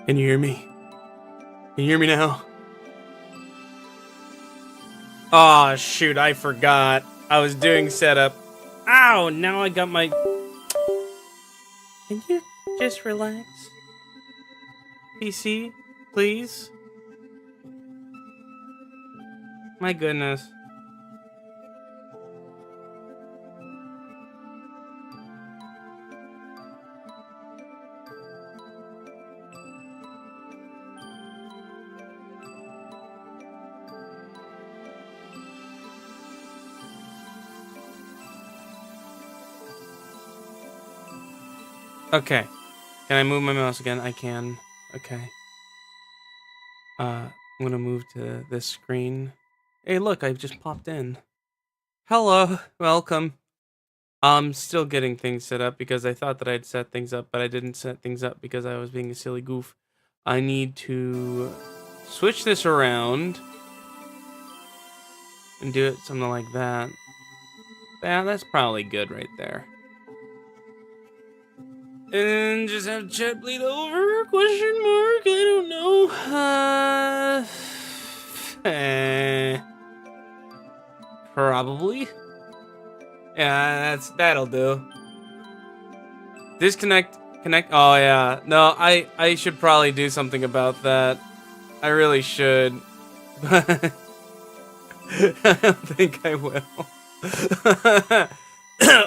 Can you hear me? Can you hear me now? Aw, shoot, I forgot. I was doing setup. Ow, now I got my... Can you just relax? PC, please? My goodness. Okay. Can I move my mouse again? I can. Okay. I'm gonna move to this screen. Hey, look, I just popped in. Hello, welcome. I'm still getting things set up because I thought that I'd set things up, but I didn't set things up because I was being a silly goof. I need to switch this around and do it something like that. Yeah, that's probably good right there. And just have chat bleed over? Question mark? I don't know. Probably. Yeah, that'll do. Disconnect. Connect. Oh yeah. No, I should probably do something about that. I really should. But I don't think I will.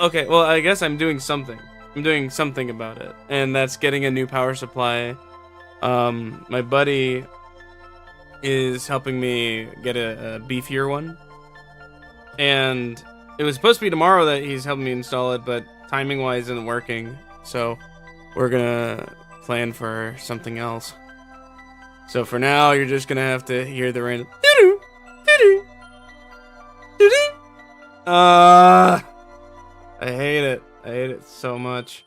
Okay, well, I guess I'm doing something. I'm doing something about it, and that's getting a new power supply. My buddy is helping me get a beefier one, and it was supposed to be tomorrow that he's helping me install it, but timing-wise isn't working, so we're gonna plan for something else. So for now, you're just gonna have to hear the random doo-doo, doo-doo, doo-doo. I hate it. I hate it so much.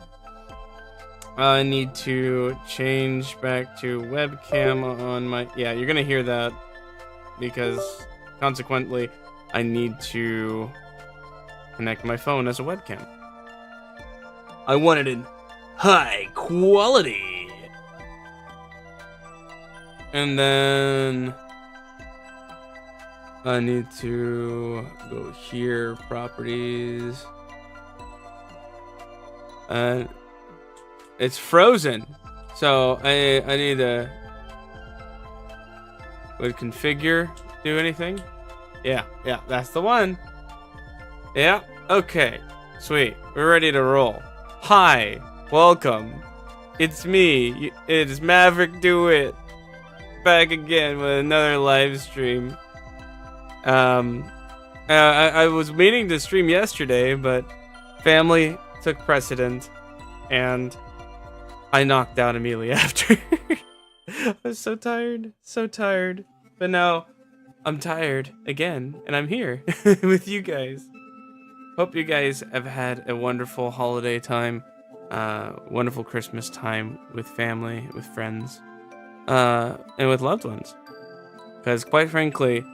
I need to change back to webcam on my... Yeah, you're gonna hear that because consequently I need to connect my phone as a webcam. I want it in high quality. And then I need to go here, properties. It's frozen, so I need to... Would configure do anything? Yeah, that's the one. Yeah, okay, sweet. We're ready to roll. Hi, welcome. It's me. It's Maverick. Do it. Back again with another live stream. I was meaning to stream yesterday, but family took precedent, and I knocked out immediately after. I was so tired, but now I'm tired again, and I'm here with you guys. Hope you guys have had a wonderful holiday time, wonderful Christmas time with family, with friends, and with loved ones. Because quite frankly,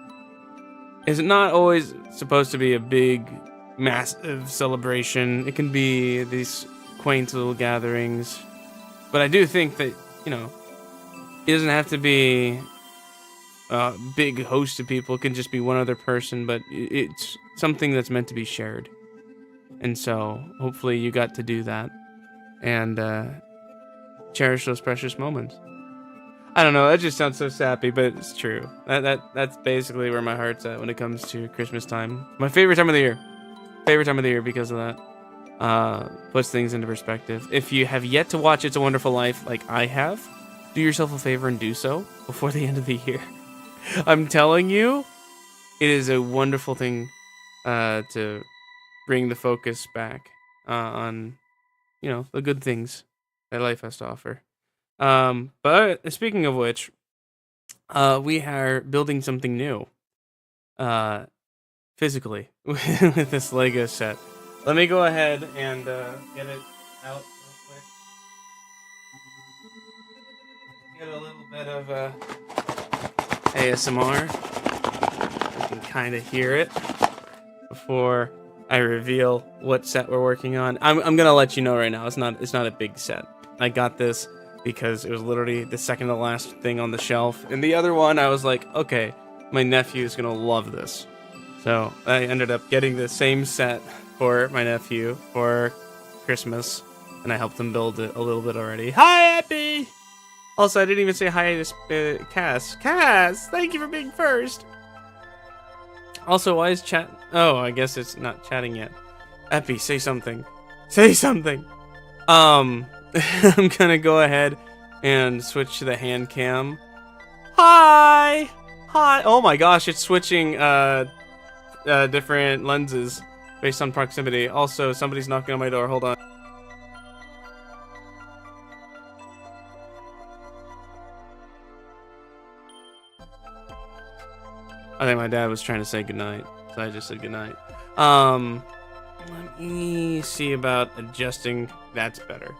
it's not always supposed to be a big, massive celebration. It can be these quaint little gatherings, but I do think that, you know, it doesn't have to be a big host of people. It can just be one other person, but it's something that's meant to be shared. And so hopefully you got to do that and cherish those precious moments. I don't know, that just sounds so sappy, but it's true. That's basically where my heart's at when it comes to Christmas time. My favorite time of the year. Favorite time of the year because of that. Puts things into perspective. If you have yet to watch It's a Wonderful Life like I have, do yourself a favor and do so before the end of the year. I'm telling you, it is a wonderful thing to bring the focus back on, you know, the good things that life has to offer. But speaking of which, we are building something new. Physically with this Lego set. Let me go ahead and get it out real quick. Get a little bit of ASMR. You can kind of hear it before I reveal what set we're working on. I'm gonna let you know right now. It's not a big set. I got this because it was literally the second to last thing on the shelf. And the other one, I was like, okay, my nephew's gonna love this. So I ended up getting the same set for my nephew for Christmas, and I helped him build it a little bit already. Hi, Epi! Also, I didn't even say hi to Cass. Cass, thank you for being first. Also, why is chat? Oh, I guess it's not chatting yet. Epi, say something. Say something. I'm gonna go ahead and switch to the hand cam. Hi! Hi! Oh my gosh, it's switching different lenses based on proximity. Also, somebody's knocking on my door. Hold on. I think my dad was trying to say goodnight, so I just said goodnight. Let me see about adjusting. That's better.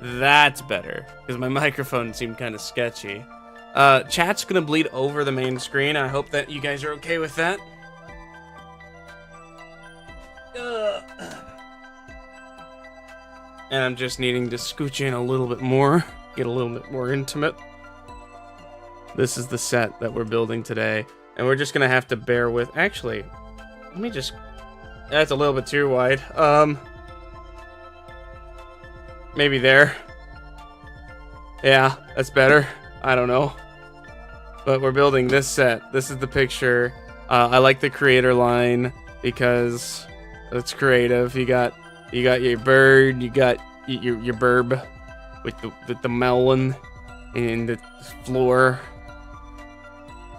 That's better, because my microphone seemed kind of sketchy. Chat's gonna bleed over the main screen. I hope that you guys are okay with that. And I'm just needing to scooch in a little bit more, get a little bit more intimate. This is the set that we're building today, and we're just gonna have to bear with. Actually, let me just. That's a little bit too wide. Maybe there. Yeah, that's better. I don't know. But we're building this set. This is the picture. I like the creator line because it's creative. You got your bird, you got your burb with the melon and the floor.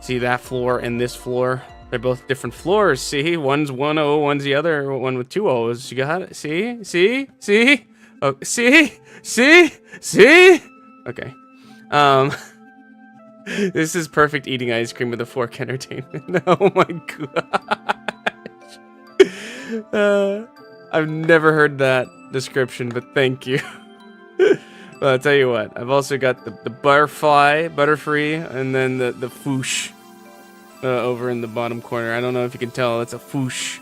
See that floor and this floor? They're both different floors. See, one's 1 O, one's the other one with 2 O's. You got it? See? See? See? Oh, see? See? See? Okay. This is perfect eating ice cream with a fork entertainment. Oh my gosh. I've never heard that description, but thank you. Well, I'll tell you what. I've also got the butterfree, and then the foosh over in the bottom corner. I don't know if you can tell. It's a foosh.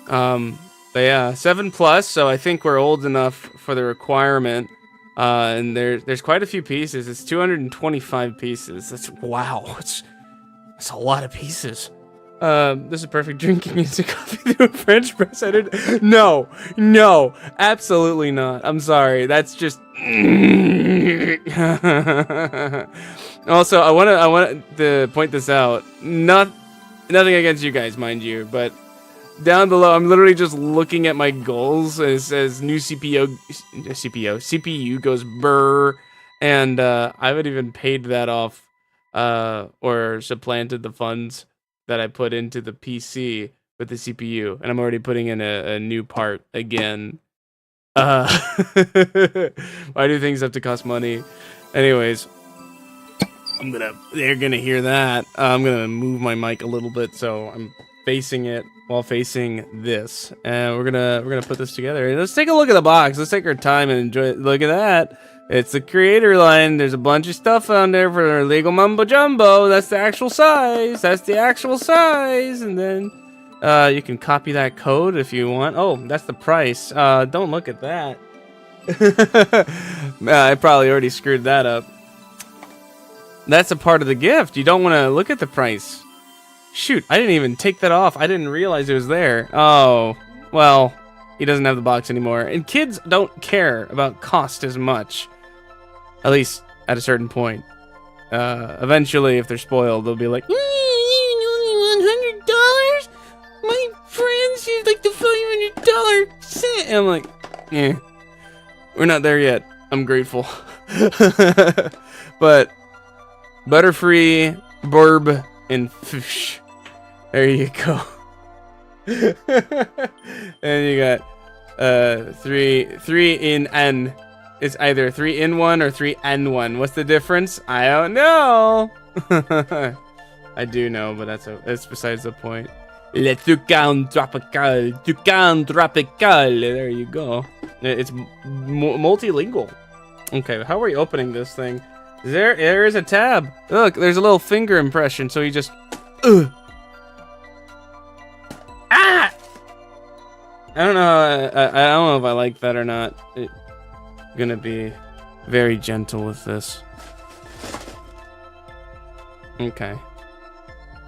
But yeah, 7+, so I think we're old enough for the requirement. And there's quite a few pieces. It's 225 pieces. That's wow. That's a lot of pieces. This is perfect drinking music coffee through a French press editor. No, absolutely not. I'm sorry. That's just. Also, I want to point this out. Nothing against you guys, mind you, but down below, I'm literally just looking at my goals. It says new CPU goes brr, and I haven't even paid that off, or supplanted the funds that I put into the PC with the CPU, and I'm already putting in a new part again. Why do things have to cost money? Anyways, they're gonna hear that. I'm gonna move my mic a little bit so I'm facing it while facing this, and we're gonna put this together. Let's take a look at the box. Let's take our time and enjoy it. Look at that. It's the creator line. There's a bunch of stuff on there for Lego Mumbo Jumbo. That's the actual size. And then you can copy that code if you want. Oh, that's the price. Don't look at that. I probably already screwed that up. That's a part of the gift. You don't want to look at the price. Shoot, I didn't even take that off. I didn't realize it was there. Oh, well, he doesn't have the box anymore. And kids don't care about cost as much. At least at a certain point. Eventually, if they're spoiled, they'll be like, only $100? My friends use like the $500 set. And I'm like, yeah, we're not there yet. I'm grateful. But butterfree, burb, and fish. There you go. And you got three in N. It's either 3 in 1 or 3 and 1. What's the difference? I don't know. I do know, but that's besides the point. Le toucan tropical. Toucan tropical. There you go. It's multilingual. Okay, how are we opening this thing? There is a tab. Look, there's a little finger impression, so you just Ah! I don't know. I don't know if I like that or not. It's gonna be very gentle with this. Okay.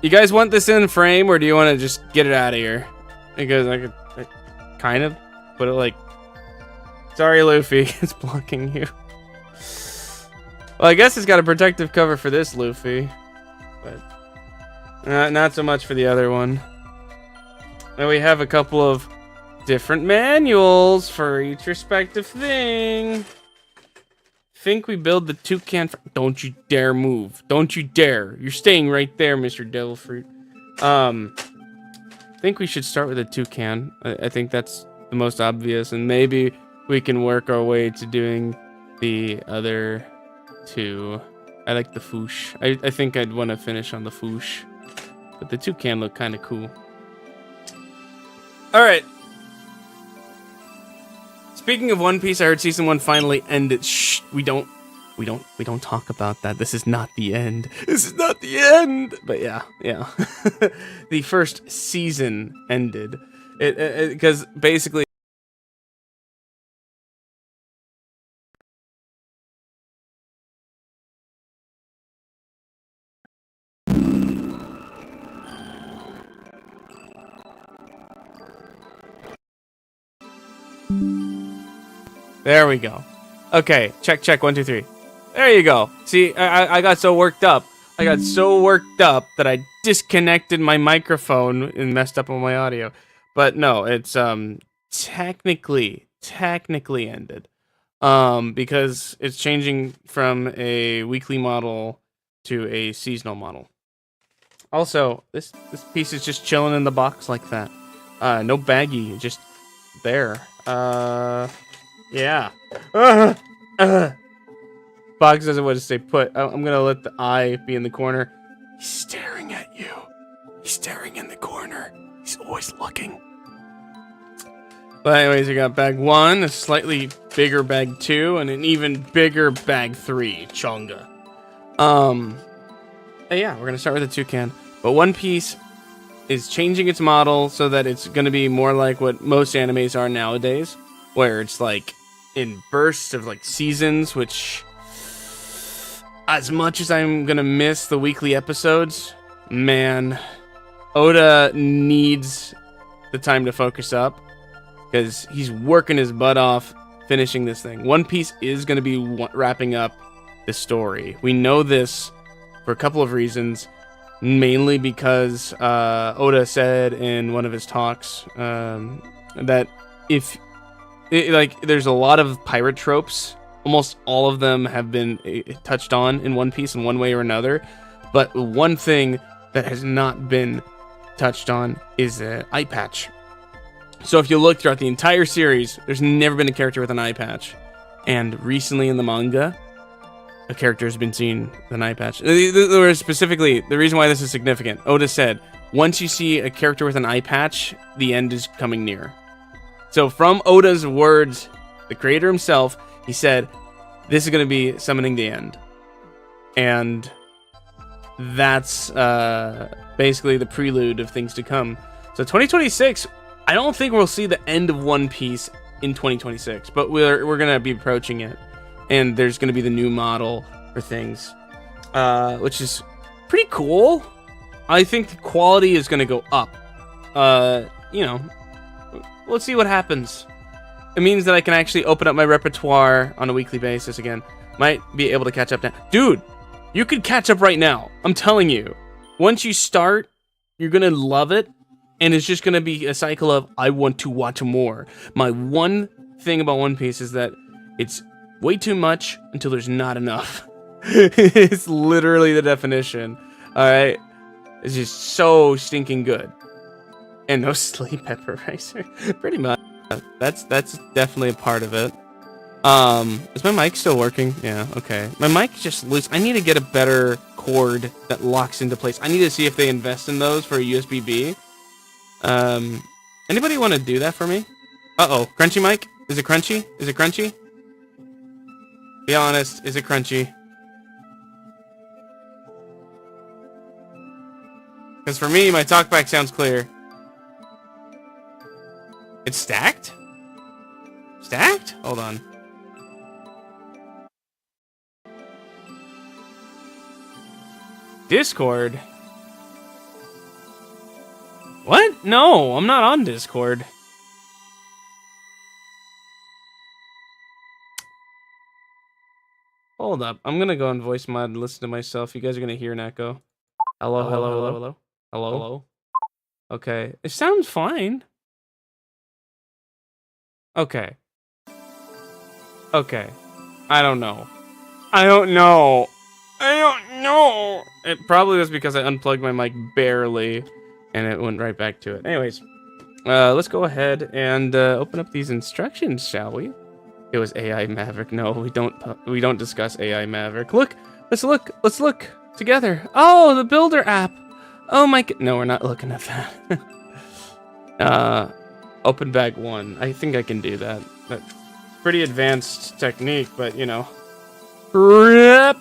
You guys want this in frame, or do you want to just get it out of here? Because I could kind of put it like... Sorry, Luffy. It's blocking you. Well, I guess it's got a protective cover for this Luffy. But not so much for the other one. And we have a couple of different manuals for each respective thing. Think we build the toucan. Don't you dare move. Don't you dare. You're staying right there, Mr. Devilfruit. I think we should start with a toucan. I think that's the most obvious, and maybe we can work our way to doing the other two. I like the foosh. I think I'd want to finish on the foosh, but the toucan look kind of cool. All right. Speaking of One Piece, I heard season 1 finally ended. Shh, we don't talk about that. This is not the end. This is not the end. But yeah. The first season ended. Because basically there we go. Okay, check, 1, 2, 3. There you go. See, I got so worked up. I got so worked up that I disconnected my microphone and messed up on my audio. But no, it's technically ended. Because it's changing from a weekly model to a seasonal model. Also, this piece is just chilling in the box like that. No baggie, just there. Yeah. Box doesn't want to stay put. I'm gonna let the eye be in the corner. He's staring at you. He's staring in the corner. He's always looking. But anyways, we got bag 1, a slightly bigger bag 2, and an even bigger bag 3, Chonga. Yeah, we're gonna start with the toucan. But One Piece is changing its model so that it's gonna be more like what most animes are nowadays, where it's like in bursts of like seasons, which, as much as I'm gonna miss the weekly episodes, man, Oda needs the time to focus up because he's working his butt off finishing this thing. One Piece is gonna be wrapping up the story. We know this for a couple of reasons, mainly because Oda said in one of his talks that there's a lot of pirate tropes. Almost all of them have been touched on in One Piece in one way or another. But one thing that has not been touched on is an eye patch. So if you look throughout the entire series, there's never been a character with an eye patch. And recently in the manga, a character has been seen with an eye patch. Specifically, the reason why this is significant, Oda said, once you see a character with an eye patch, the end is coming near. So from Oda's words, the creator himself, he said, this is going to be summoning the end. And that's basically the prelude of things to come. So 2026, I don't think we'll see the end of One Piece in 2026, but we're going to be approaching it. And there's going to be the new model for things, which is pretty cool. I think the quality is going to go up. You know, let's see what happens. It means that I can actually open up my repertoire on a weekly basis again. Might be able to catch up now. Dude, you could catch up right now. I'm telling you. Once you start, you're going to love it. And it's just going to be a cycle of, I want to watch more. My one thing about One Piece is that it's way too much until there's not enough. It's literally the definition. Alright? It's just so stinking good. And no sleep pepper racer. Pretty much. That's definitely a part of it. Is my mic still working? Yeah, okay. My mic just loose. I need to get a better cord that locks into place. I need to see if they invest in those for a USB-B. Anybody want to do that for me? Uh-oh. Crunchy mic? Is it crunchy? Is it crunchy? Be honest. Is it crunchy? Because for me, my talkback sounds clear. It's stacked? Stacked? Hold on. Discord? What? No, I'm not on Discord. Hold up. I'm gonna go on Voicemod and listen to myself. You guys are gonna hear an echo. Hello, hello, hello, hello. Hello? Hello? Okay. It sounds fine. Okay. Okay. I don't know. I don't know. It probably was because I unplugged my mic barely, and it went right back to it. Anyways, let's go ahead and open up these instructions, shall we? It was AI Maverick. No, we don't discuss AI Maverick. Look, let's look together. Oh, the builder app. Oh my god. No, we're not looking at that. Open bag 1. I think I can do that. That's pretty advanced technique, but you know. Rip.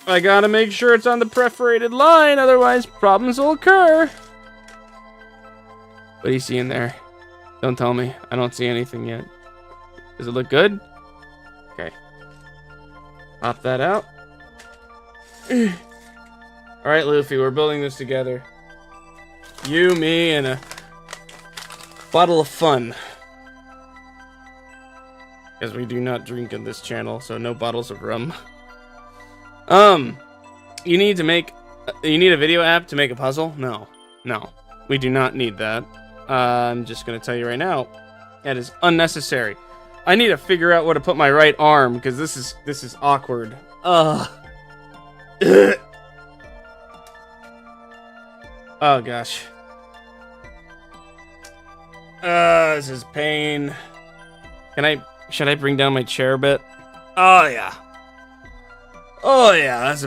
I gotta make sure it's on the perforated line, otherwise problems will occur. What do you see in there? Don't tell me. I don't see anything yet. Does it look good? Okay. Pop that out. Alright, Luffy, we're building this together. You, me, and a bottle of fun. Because we do not drink in this channel, so no bottles of rum. You need a video app to make a puzzle? No. We do not need that. I'm just gonna tell you right now, that is unnecessary. I need to figure out where to put my right arm, because this is awkward. Ugh. Oh gosh. This is pain. Should I bring down my chair a bit? Oh yeah. Oh yeah, that's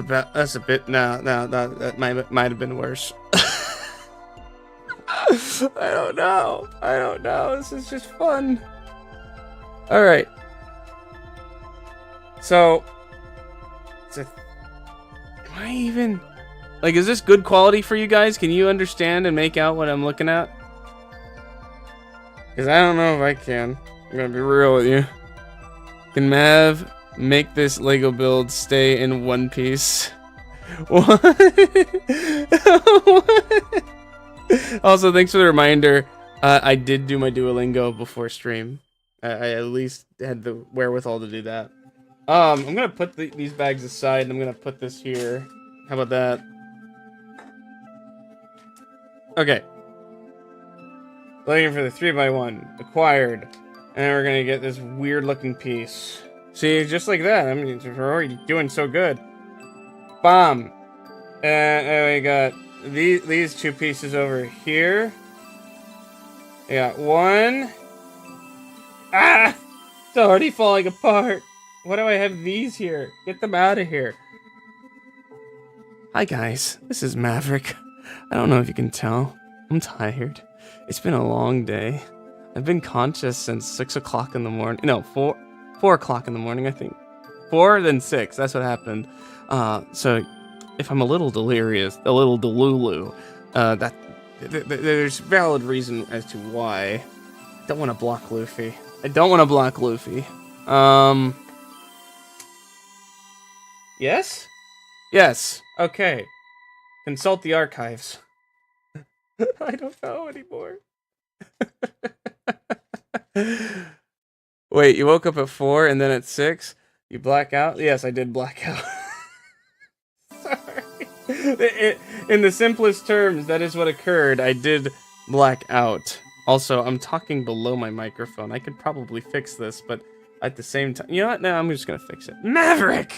a bit. No, that might have been worse. I don't know. This is just fun. All right. So, am I even like? Is this good quality for you guys? Can you understand and make out what I'm looking at? Because I don't know if I can. I'm gonna be real with you. Can Mav make this Lego build stay in one piece? What? What? Also, thanks for the reminder. I did do my Duolingo before stream. I at least had the wherewithal to do that. I'm gonna put these bags aside, and I'm gonna put this here. How about that? Okay. Looking for the 3x1. Acquired. And then we're gonna get this weird-looking piece. See, just like that. I mean, we're already doing so good. Bomb. And we got these two pieces over here. We got one. Ah! It's already falling apart. Why do I have these here? Get them out of here. Hi guys, this is Maverick. I don't know if you can tell. I'm tired. It's been a long day. I've been conscious since 6 o'clock in the morning. No, 4 o'clock in the morning, I think. 4, then 6. That's what happened. So if I'm a little delirious, a little delulu, there's valid reason as to why. I don't want to block Luffy. Yes? Yes. Okay. Consult the archives. I don't know anymore. Wait, you woke up at 4 and then at 6? You black out? Yes, I did black out. Sorry. In the simplest terms, that is what occurred. I did black out. Also, I'm talking below my microphone. I could probably fix this, but at the same time... You know what? No, I'm just gonna fix it. Maverick!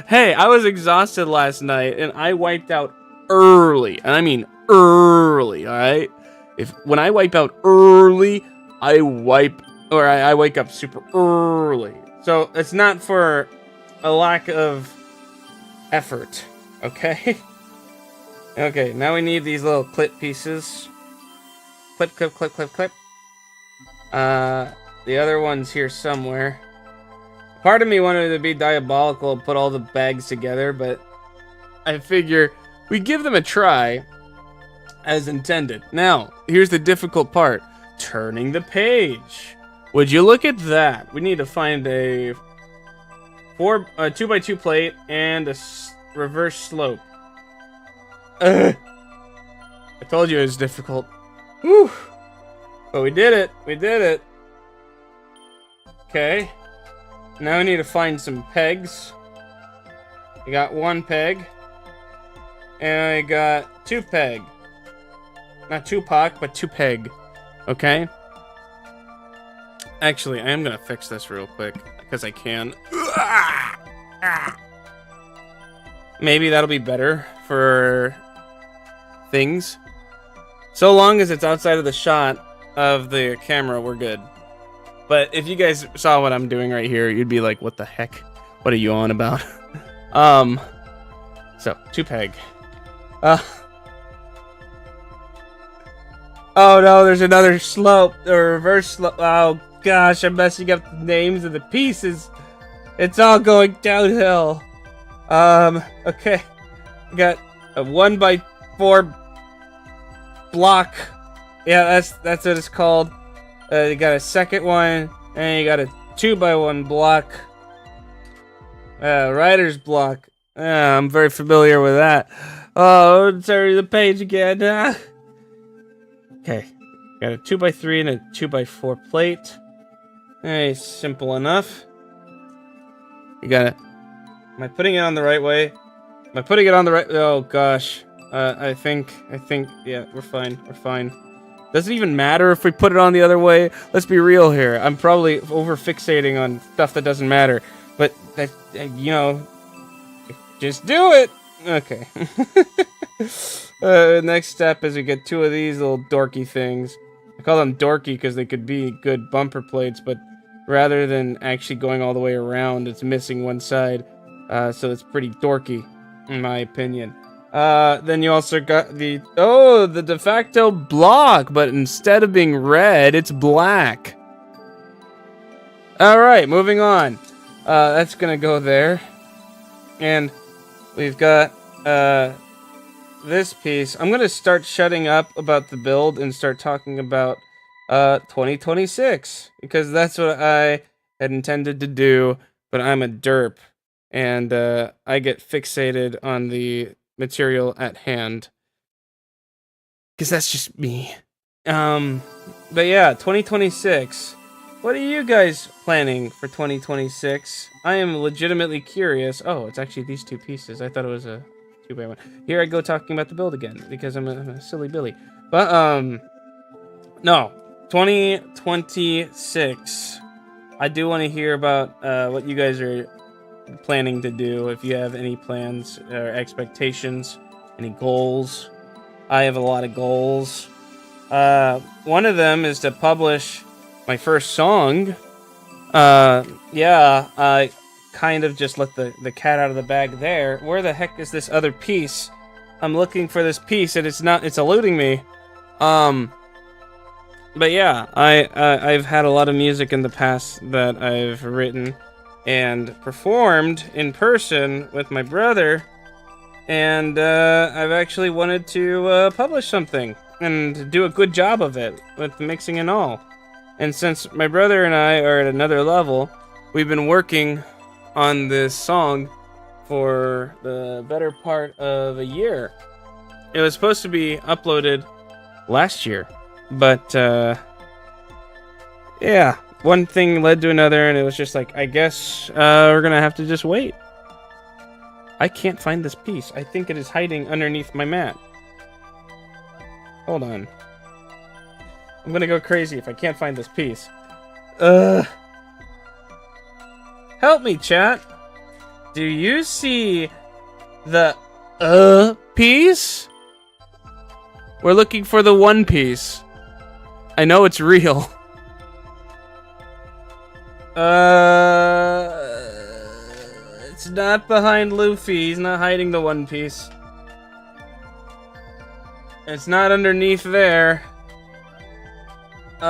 Hey, I was exhausted last night, and I wiped out early. And I mean early, alright? When I wipe out early, I wake up super early. So, it's not for a lack of effort, okay? Okay, now we need these little clip pieces. Clip, clip, clip, clip, clip. The other one's here somewhere. Part of me wanted to be diabolical and put all the bags together, but I figure we give them a try as intended. Now, here's the difficult part. Turning the page. Would you look at that? We need to find a 2x2 plate and reverse slope. Ugh. I told you it was difficult. Whew. But we did it. We did it. Okay. Now we need to find some pegs. I got 1 peg. And I got 2 peg. Not Tupac, but 2 peg. Okay? Actually, I am gonna fix this real quick. Because I can. Maybe that'll be better for things. So long as it's outside of the shot of the camera, we're good. But if you guys saw what I'm doing right here, you'd be like, what the heck? What are you on about? So, 2 peg. Oh no, there's another slope, or reverse slope. Oh gosh, I'm messing up the names of the pieces. It's all going downhill. Okay. We got a 1x4 block. Yeah, that's what it's called. You got a second one, and you got a 2x1 block. Writer's block. I'm very familiar with that. Oh, sorry, the page again. Okay, got a 2x3 and a 2x4 plate. Hey, simple enough. You got it. Am I putting it on the right way? Am I putting it on the right? Oh gosh. I think. Yeah, we're fine. We're fine. Does it even matter if we put it on the other way? Let's be real here. I'm probably over fixating on stuff that doesn't matter. But that, you know, just do it. Okay. Next step is we get 2 of these little dorky things. I call them dorky because they could be good bumper plates, but rather than actually going all the way around, it's missing one side. So it's pretty dorky, in my opinion. Then you also got the de facto block, but instead of being red, it's black. Alright, moving on. That's gonna go there. And we've got, this piece. I'm gonna start shutting up about the build and start talking about, 2026. Because that's what I had intended to do, but I'm a derp. And, I get fixated on the material at hand. Because that's just me. But yeah, 2026. What are you guys planning for 2026? I am legitimately curious. Oh, it's actually these 2 pieces. I thought it was a 2x1. Here I go talking about the build again, because I'm a silly Billy. But, no. 2026. I do want to hear about, what you guys are planning to do, if you have any plans or expectations, any goals. I have a lot of goals. One of them is to publish my first song. Yeah, I kind of just let the cat out of the bag there. Where the heck is this other piece? I'm looking for this piece and it's eluding me. But yeah, I've had a lot of music in the past that I've written and performed in person with my brother, and I've actually wanted to publish something and do a good job of it with the mixing and all. And since my brother and I are at another level, we've been working on this song for the better part of a year. It was supposed to be uploaded last year, but yeah, one thing led to another, and it was just like, I guess we're gonna have to just wait. I can't find this piece. I think it is hiding underneath my mat. Hold on. I'm gonna go crazy if I can't find this piece. Help me, chat. Do you see the piece? We're looking for the one piece. I know it's real. It's not behind Luffy. He's not hiding the one piece. It's not underneath there. Maybe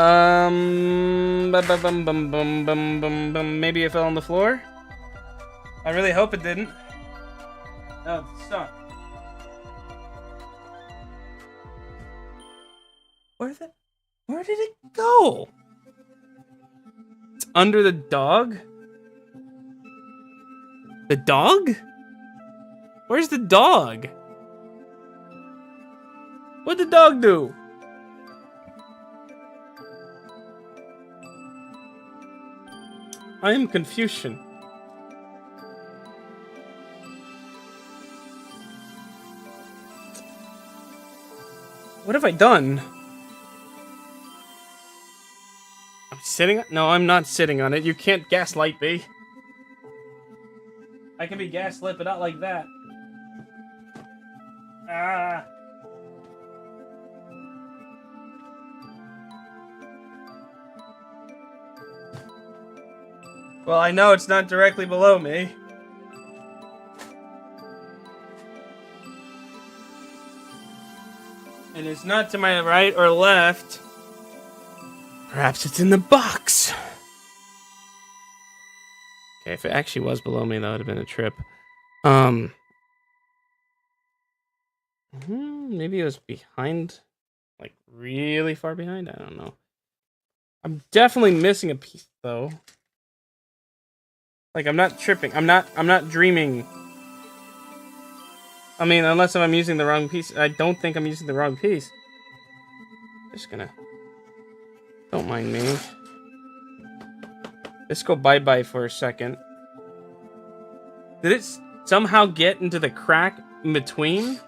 it fell on the floor? I really hope it didn't. Oh, it's stuck. Where did it go? It's under the dog? The dog? Where's the dog? What'd the dog do? I am Confucian. What have I done? I'm sitting on... No, I'm not sitting on it. You can't gaslight me. I can be gaslit, but not like that. Ah. Well, I know it's not directly below me. And it's not to my right or left. Perhaps it's in the box. Okay, if it actually was below me, that would have been a trip. Maybe it was behind, like really far behind. I don't know. I'm definitely missing a piece though. Like I'm not tripping. I'm not dreaming. I mean, unless I'm using the wrong piece. I don't think I'm using the wrong piece. Just gonna... Don't mind me. Let's go bye-bye for a second. Did it somehow get into the crack in between?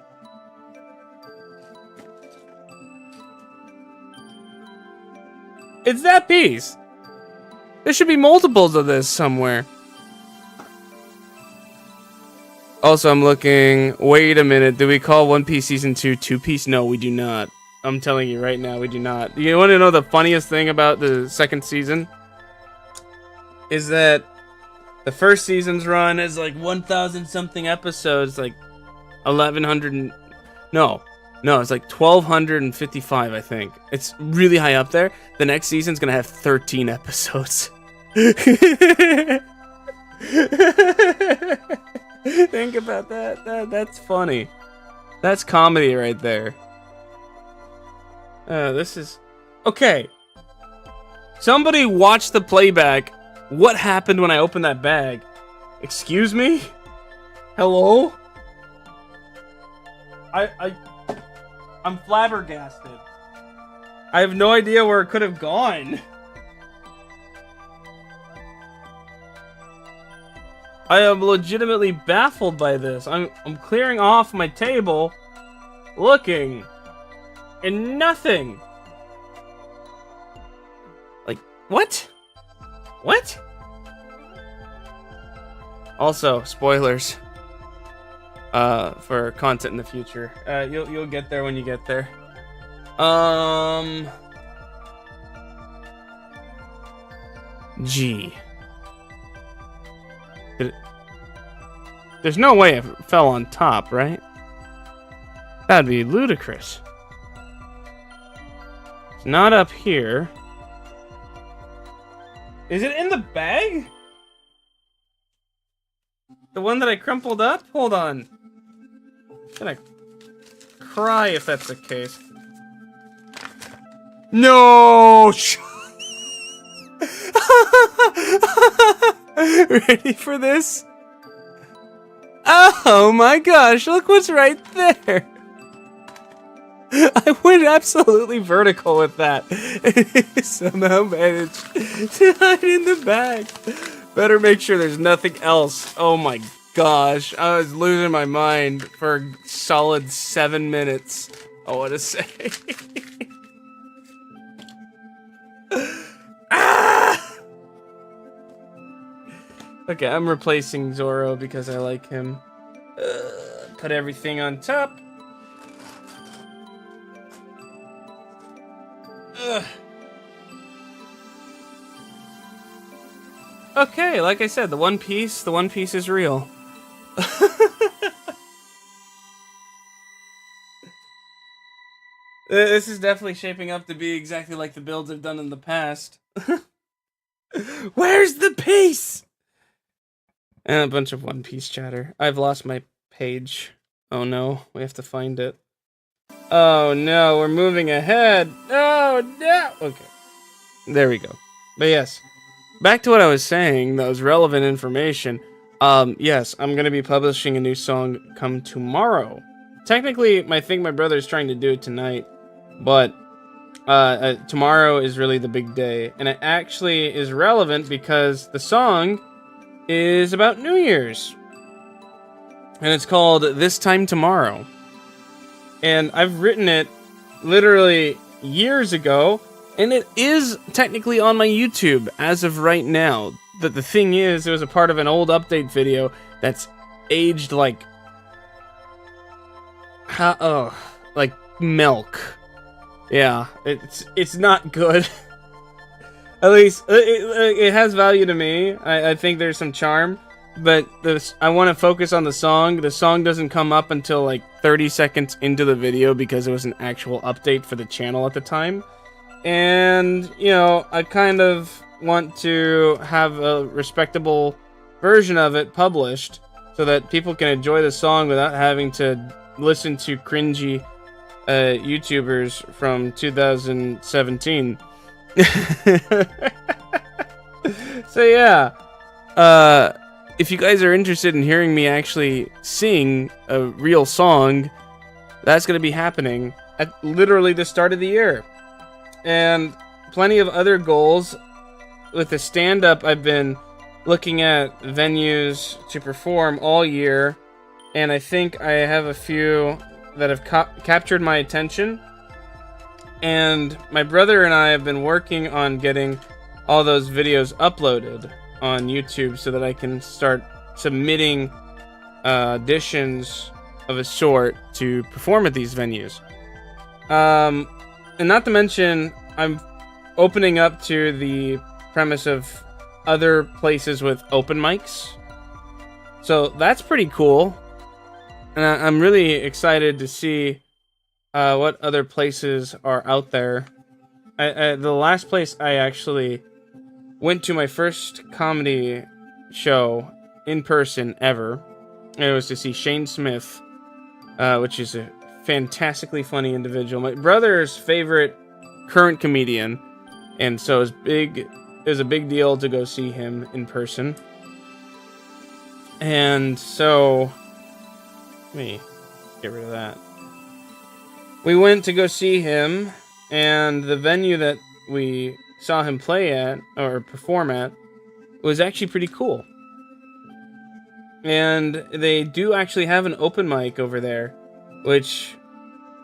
It's that piece! There should be multiples of this somewhere. Also, I'm looking... Wait a minute, do we call One Piece Season 2 Two Piece? No, we do not. I'm telling you right now, we do not. You want to know the funniest thing about the second season? Is that the first season's run is like 1,000 something episodes, like 1,100... No, it's like 1,255, I think. It's really high up there. The next season's gonna have 13 episodes. Think about that. That's funny. That's comedy right there. This is... Okay. Somebody watch the playback. What happened when I opened that bag? Excuse me? Hello? I'm flabbergasted. I have no idea where it could have gone. I am legitimately baffled by this. I'm clearing off my table, looking, and nothing. Like, what? What? Also, spoilers for content in the future. You'll get there when you get there. G. There's no way it fell on top, right? That'd be ludicrous. It's not up here. Is it in the bag? The one that I crumpled up? Hold on. I'm gonna cry if that's the case. No! Ready for this? Oh my gosh, look what's right there. I went absolutely vertical with that. Somehow managed to hide in the bag. Better make sure there's nothing else. Oh my gosh, I was losing my mind for a solid 7 minutes, I want to say. Ah! Okay, I'm replacing Zoro because I like him. Put everything on top. Okay, like I said, the One Piece is real. This is definitely shaping up to be exactly like the builds I've done in the past. Where's the piece? And a bunch of One Piece chatter. I've lost my page. Oh no, we have to find it. Oh no, we're moving ahead. Oh no. Okay. There we go. But yes, back to what I was saying, that was relevant information. Yes, I'm gonna be publishing a new song come tomorrow. Technically, I think my brother's trying to do it tonight, but tomorrow is really the big day, and it actually is relevant because the song is about New Year's, and it's called "This Time Tomorrow," and I've written it literally years ago, and it is technically on my YouTube as of right now. The thing is, it was a part of an old update video that's aged like like milk. Yeah, it's not good. At least it has value to me. I think there's some charm, but I want to focus on the song. The song doesn't come up until like 30 seconds into the video because it was an actual update for the channel at the time. And, you know, I kind of want to have a respectable version of it published so that people can enjoy the song without having to listen to cringy YouTubers from 2017. So yeah, if you guys are interested in hearing me actually sing a real song, that's going to be happening at literally the start of the year. And plenty of other goals. With the stand-up, I've been looking at venues to perform all year, and I think I have a few that have captured my attention. And my brother and I have been working on getting all those videos uploaded on YouTube so that I can start submitting auditions of a sort to perform at these venues. And not to mention, I'm opening up to the premise of other places with open mics. So that's pretty cool. And I'm really excited to see what other places are out there. The last place I actually went to my first comedy show in person ever, and it was to see Shane Smith, which is a fantastically funny individual. My brother's favorite current comedian, and so it was a big deal to go see him in person. And so, let me get rid of that. We went to go see him, and the venue that we saw him play at, or perform at, was actually pretty cool. And they do actually have an open mic over there, which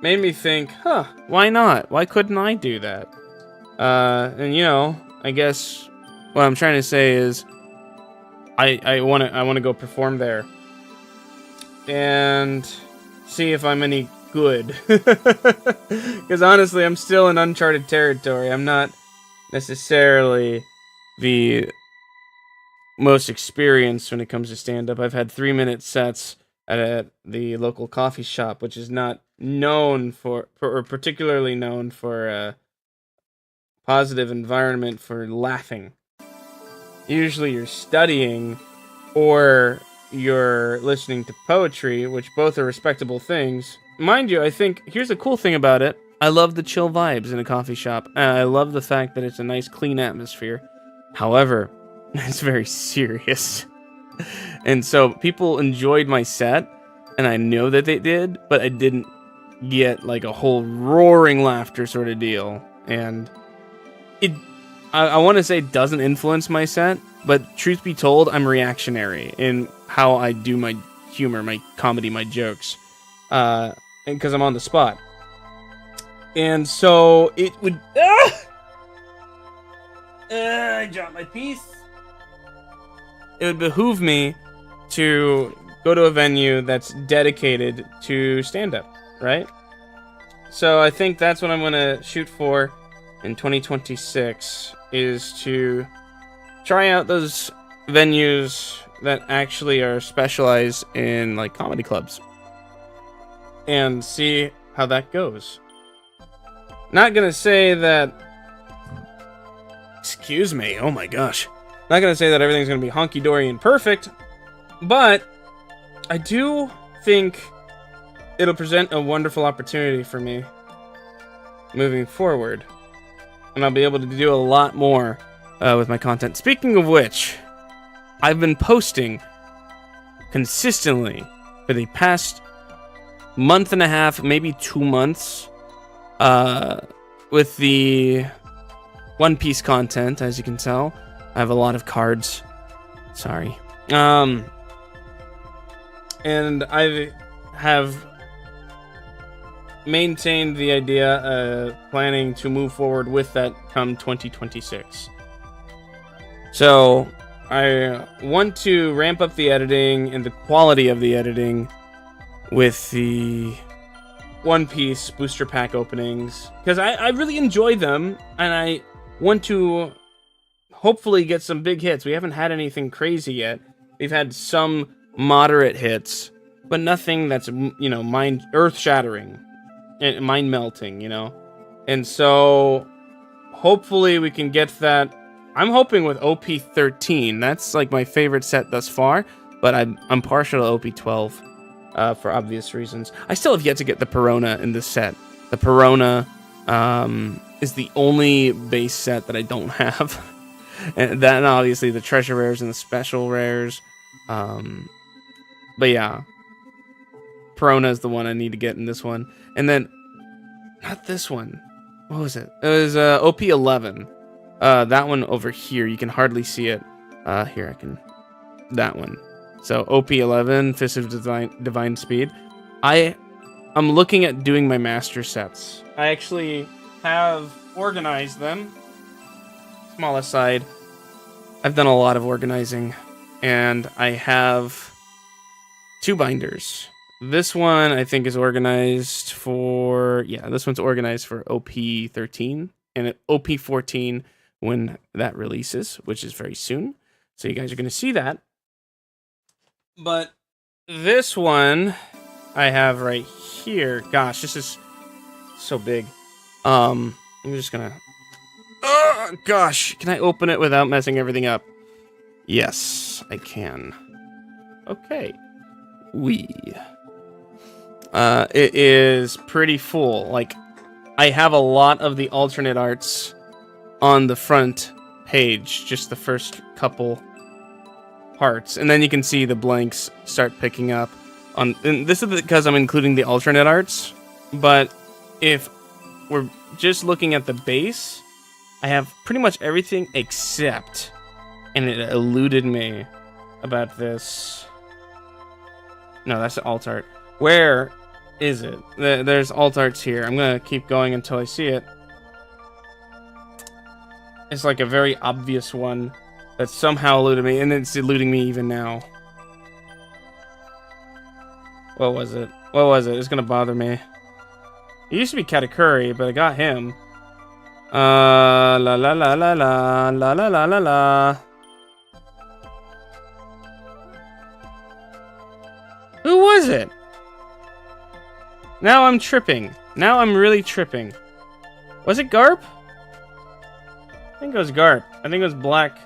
made me think, why not? Why couldn't I do that? And you know, I guess what I'm trying to say is I want to go perform there and see if I'm any good. Because honestly, I'm still in uncharted territory. I'm not necessarily the most experienced when it comes to stand-up. I've had 3-minute sets at the local coffee shop, which is not known or particularly known for a positive environment for laughing. Usually you're studying or you're listening to poetry, which both are respectable things. Mind you, I think, here's the cool thing about it. I love the chill vibes in a coffee shop. I love the fact that it's a nice, clean atmosphere. However, it's very serious. And so people enjoyed my set, and I know that they did, but I didn't get like a whole roaring laughter sort of deal. And I want to say it doesn't influence my set, but truth be told, I'm reactionary in how I do my humor, my comedy, my jokes. And because I'm on the spot. And so it would... I dropped my piece. It would behoove me to go to a venue that's dedicated to stand-up, right? So I think that's what I'm going to shoot for in 2026, is to try out those venues that actually are specialized in like comedy clubs and see how that goes. Not gonna say that, excuse me, oh my gosh, not gonna say that everything's gonna be honky-dory and perfect, but I do think it'll present a wonderful opportunity for me moving forward, and I'll be able to do a lot more with my content. Speaking of which, I've been posting consistently for the past month and a half, maybe 2 months, with the One Piece content. As you can tell, I have a lot of cards. Sorry. And I have maintained the idea, planning to move forward with that come 2026. So I want to ramp up the editing and the quality of the editing with the One Piece booster pack openings, because I really enjoy them, and I want to hopefully get some big hits. We haven't had anything crazy yet. We've had some moderate hits, but nothing that's, you know, earth-shattering and mind-melting, you know? And so hopefully we can get that. I'm hoping with OP13. That's like my favorite set thus far, but I'm partial to OP12 for obvious reasons. I still have yet to get the Perona in this set. The Perona is the only base set that I don't have. And then obviously the treasure rares and the special rares. But yeah, Perona is the one I need to get in this one. And then, not this one. What was it? It was OP11. That one over here. You can hardly see it. Here, I can... That one. So, OP11, Fist of Divine Speed. I'm looking at doing my master sets. I actually have organized them. Small aside, I've done a lot of organizing, and I have 2 binders. This one I think is organized for, yeah, this one's organized for OP13 and OP14 when that releases, which is very soon. So you guys are going to see that. But this one I have right here. Gosh, this is so big. I'm just gonna... Oh, gosh. Can I open it without messing everything up? Yes, I can. Okay. It is pretty full. Like, I have a lot of the alternate arts on the front page, just the first couple parts, and then you can see the blanks start picking up on. And this is because I'm including the alternate arts, but if we're just looking at the base, I have pretty much everything except, and it eluded me about this. No, that's the alt art. Where is it? There's alt arts here. I'm gonna keep going until I see it. It's like a very obvious one that somehow eluded me, and it's eluding me even now. What was it? What was it? It's gonna bother me. It used to be Katakuri, but I got him. La la la la la la la la la la. Who was it? Now I'm tripping. Now I'm really tripping. Was it Garp? I think it was Garp. I think it was black.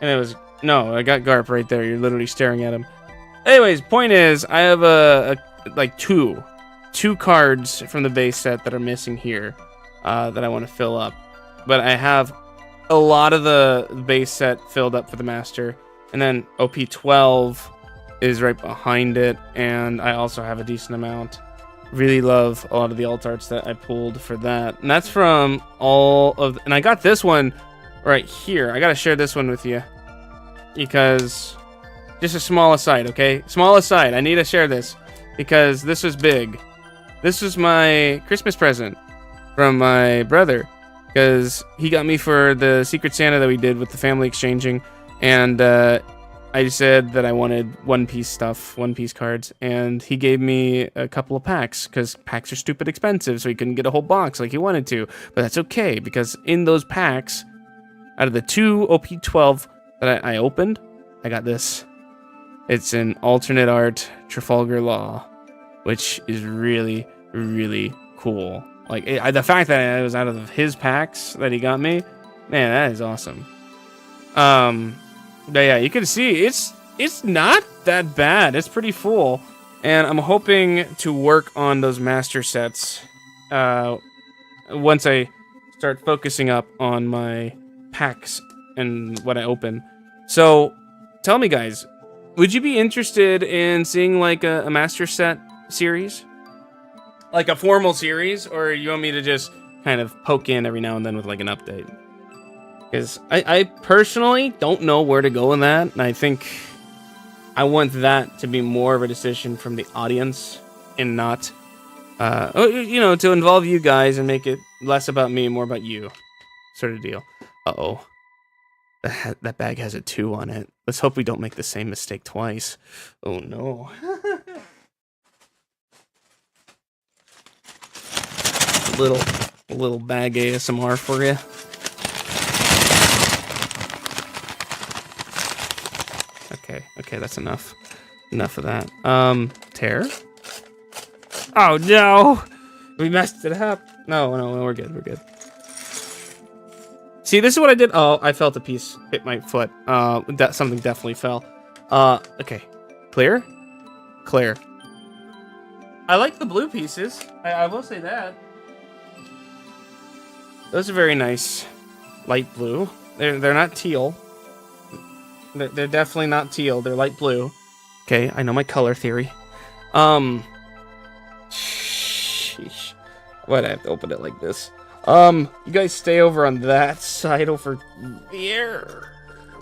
And it was... No, I got Garp right there. You're literally staring at him. Anyways, point is, I have like two cards from the base set that are missing here that I want to fill up. But I have a lot of the base set filled up for the master. And then OP12 is right behind it. And I also have a decent amount. Really love a lot of the alt arts that I pulled for that. And that's from all of... And I got this one right here. I got to share this one with you. Because... Just a small aside, okay? Small aside. I need to share this. Because this was big. This was my Christmas present from my brother. Because he got me for the Secret Santa that we did with the family exchanging. And I said that I wanted One Piece stuff, One Piece cards. And he gave me a couple of packs. Because packs are stupid expensive. So he couldn't get a whole box like he wanted to. But that's okay. Because in those packs, out of the 2 OP12 that I opened, I got this. It's an alternate art Trafalgar Law, which is really, really cool. Like, the fact that it was out of his packs that he got me, man, that is awesome. But yeah, you can see it's not that bad. It's pretty full, and I'm hoping to work on those master sets once I start focusing up on my packs and what I open. So, tell me, guys. Would you be interested in seeing like a master set series? Like a formal series? Or you want me to just kind of poke in every now and then with like an update? Because I personally don't know where to go in that. And I think I want that to be more of a decision from the audience and not, you know, to involve you guys and make it less about me, more about you, sort of deal. Uh-oh. That bag has a 2 on it. Let's hope we don't make the same mistake twice. Oh, no. a little bag ASMR for you. Okay, that's enough. Enough of that. Tear? Oh, no! We messed it up. No, we're good. See, this is what I did. Oh, I felt a piece hit my foot. Something definitely fell. Okay. Clear? Clear. I like the blue pieces. I will say that. Those are very nice. Light blue. They're not teal. They're definitely not teal. They're light blue. Okay, I know my color theory. Sheesh. Why'd I have to open it like this? You guys stay over on that side over there,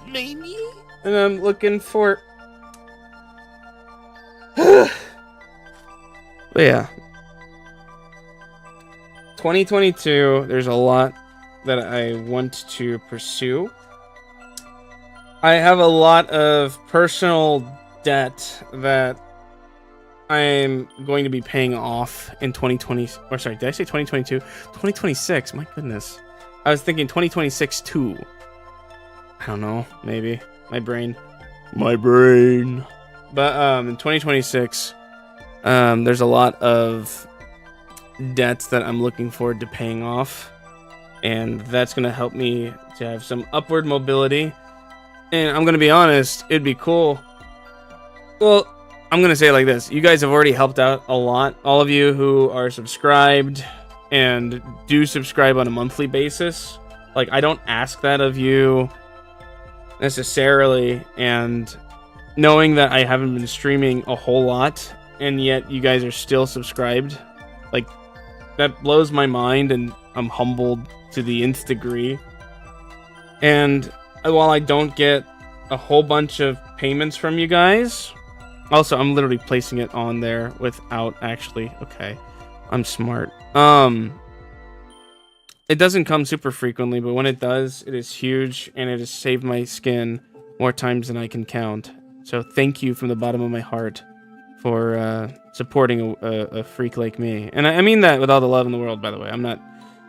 maybe? And I'm looking for... But yeah. 2022, there's a lot that I want to pursue. I have a lot of personal debt that I'm going to be paying off in 2020, or sorry, did I say 2022? 2026, my goodness. I was thinking 2026 too. I don't know, maybe. My brain. But in 2026, there's a lot of debts that I'm looking forward to paying off. And that's going to help me to have some upward mobility. And I'm going to be honest, it'd be cool. Well, I'm going to say it like this. You guys have already helped out a lot. All of you who are subscribed and do subscribe on a monthly basis. Like, I don't ask that of you necessarily. And knowing that I haven't been streaming a whole lot, and yet you guys are still subscribed, like, that blows my mind, and I'm humbled to the nth degree. And while I don't get a whole bunch of payments from you guys... Also, I'm literally placing it on there without actually... Okay, I'm smart. It doesn't come super frequently, but when it does, it is huge, and it has saved my skin more times than I can count. So thank you from the bottom of my heart for supporting a freak like me. And I mean that with all the love in the world, by the way. I'm not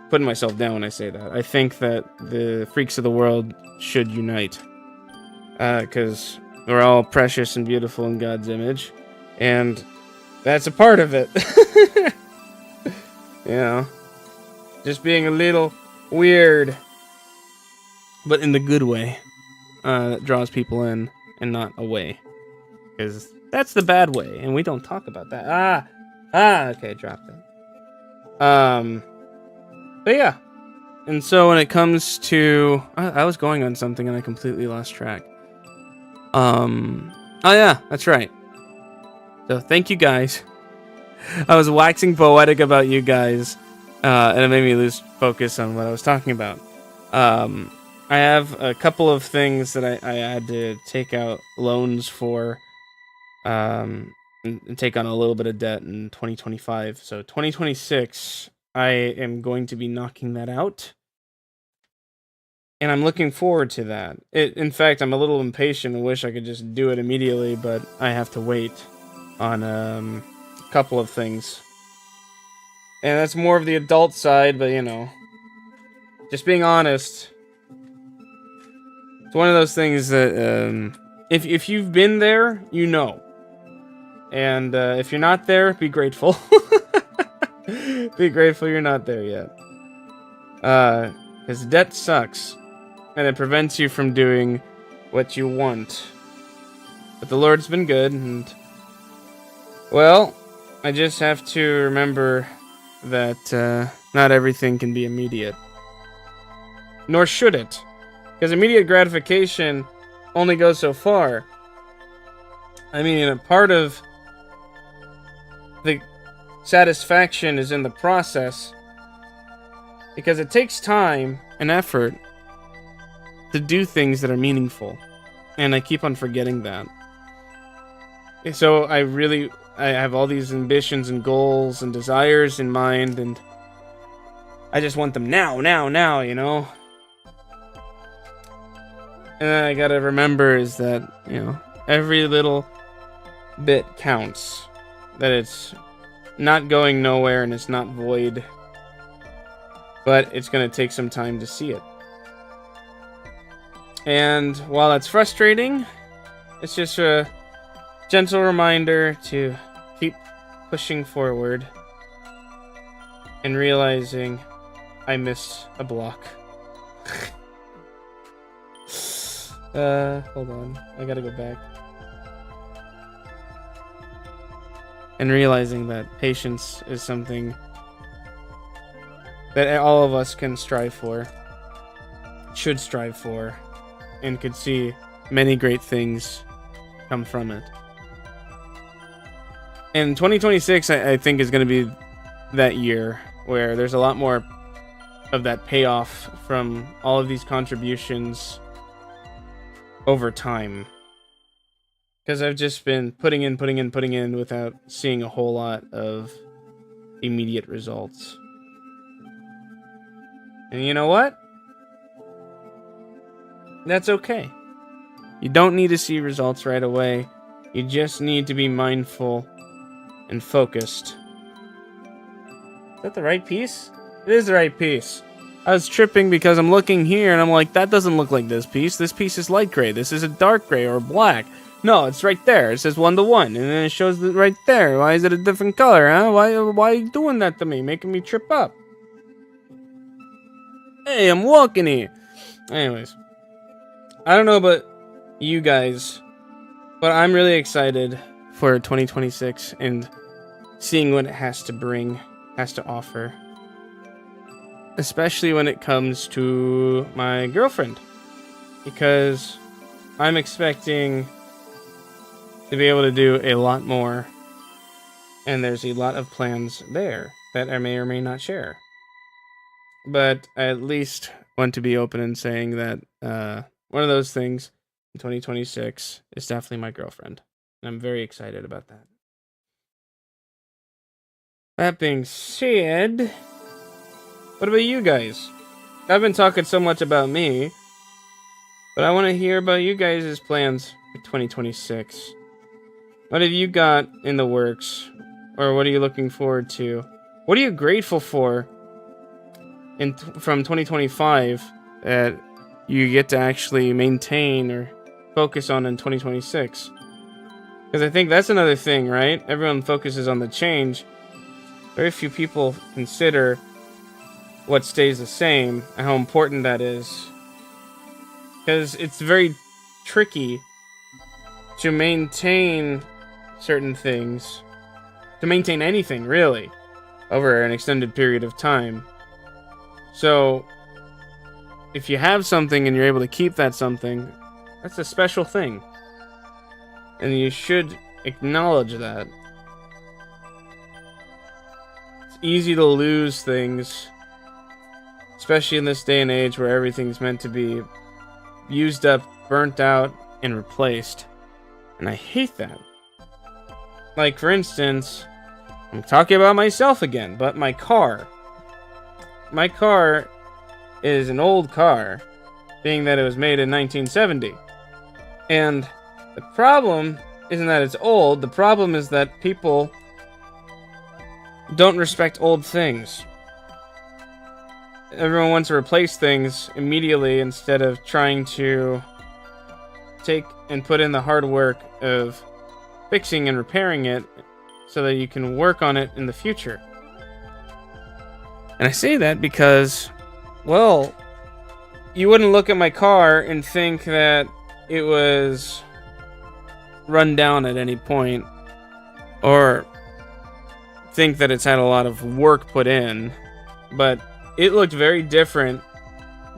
putting myself down when I say that. I think that the freaks of the world should unite. Because... we're all precious and beautiful in God's image. And that's a part of it. You know. Just being a little weird. But in the good way. That draws people in and not away. Because that's the bad way. And we don't talk about that. Okay, dropped it. But yeah. And so when it comes to... I was going on something and I completely lost track. Oh yeah, that's right. So thank you guys. I was waxing poetic about you guys, and it made me lose focus on what I was talking about. I have a couple of things that I had to take out loans for, and take on a little bit of debt in 2025. So 2026, I am going to be knocking that out. And I'm looking forward to that. In fact, I'm a little impatient and wish I could just do it immediately, but I have to wait on a couple of things. And that's more of the adult side, but you know, just being honest. It's one of those things that if you've been there, you know. And if you're not there, be grateful. Be grateful you're not there yet. Because debt sucks. And it prevents you from doing what you want. But the Lord's been good, and... well, I just have to remember that not everything can be immediate. Nor should it. Because immediate gratification only goes so far. I mean, a part of the satisfaction is in the process, because it takes time and effort to do things that are meaningful, and I keep on forgetting that. So I have all these ambitions and goals and desires in mind, and I just want them now, you know? And then I gotta remember is that, you know, every little bit counts. That it's not going nowhere and it's not void. But it's gonna take some time to see it. And while that's frustrating, it's just a gentle reminder to keep pushing forward and realizing I missed a block. Hold on. I gotta go back. And realizing that patience is something that all of us can strive for, should strive for, and could see many great things come from it. And 2026, I think, is going to be that year where there's a lot more of that payoff from all of these contributions over time. Because I've just been putting in without seeing a whole lot of immediate results. And you know what? That's okay. You don't need to see results right away. You just need to be mindful and focused. Is that the right piece? It is the right piece. I was tripping because I'm looking here and I'm like, that doesn't look like this piece. This piece is light gray. This is a dark gray or black. No, it's right there. It says 1:1, and then it shows it right there. Why is it a different color, huh? Why are you doing that to me? Making me trip up. Hey, I'm walking here. Anyways, I don't know about you guys, but I'm really excited for 2026 and seeing what it has to bring, has to offer. Especially when it comes to my girlfriend. Because I'm expecting to be able to do a lot more. And there's a lot of plans there that I may or may not share. But I at least want to be open and saying that one of those things in 2026 is definitely my girlfriend. And I'm very excited about that. That being said, what about you guys? I've been talking so much about me, but I want to hear about you guys' plans for 2026. What have you got in the works? Or what are you looking forward to? What are you grateful for from 2025 that you get to actually maintain or focus on in 2026? Because I think that's another thing, right? Everyone focuses on the change. Very few people consider what stays the same and how important that is. Because it's very tricky to maintain certain things, to maintain anything really, over an extended period of time. So if you have something and you're able to keep that something, that's a special thing. And you should acknowledge that. It's easy to lose things, especially in this day and age where everything's meant to be used up, burnt out, and replaced. And I hate that. Like, for instance, I'm talking about myself again, but my car. My car is an old car, being that it was made in 1970. And the problem isn't that it's old, the problem is that people don't respect old things. Everyone wants to replace things immediately instead of trying to take and put in the hard work of fixing and repairing it so that you can work on it in the future. And I say that because, well, you wouldn't look at my car and think that it was run down at any point, or think that it's had a lot of work put in, but it looked very different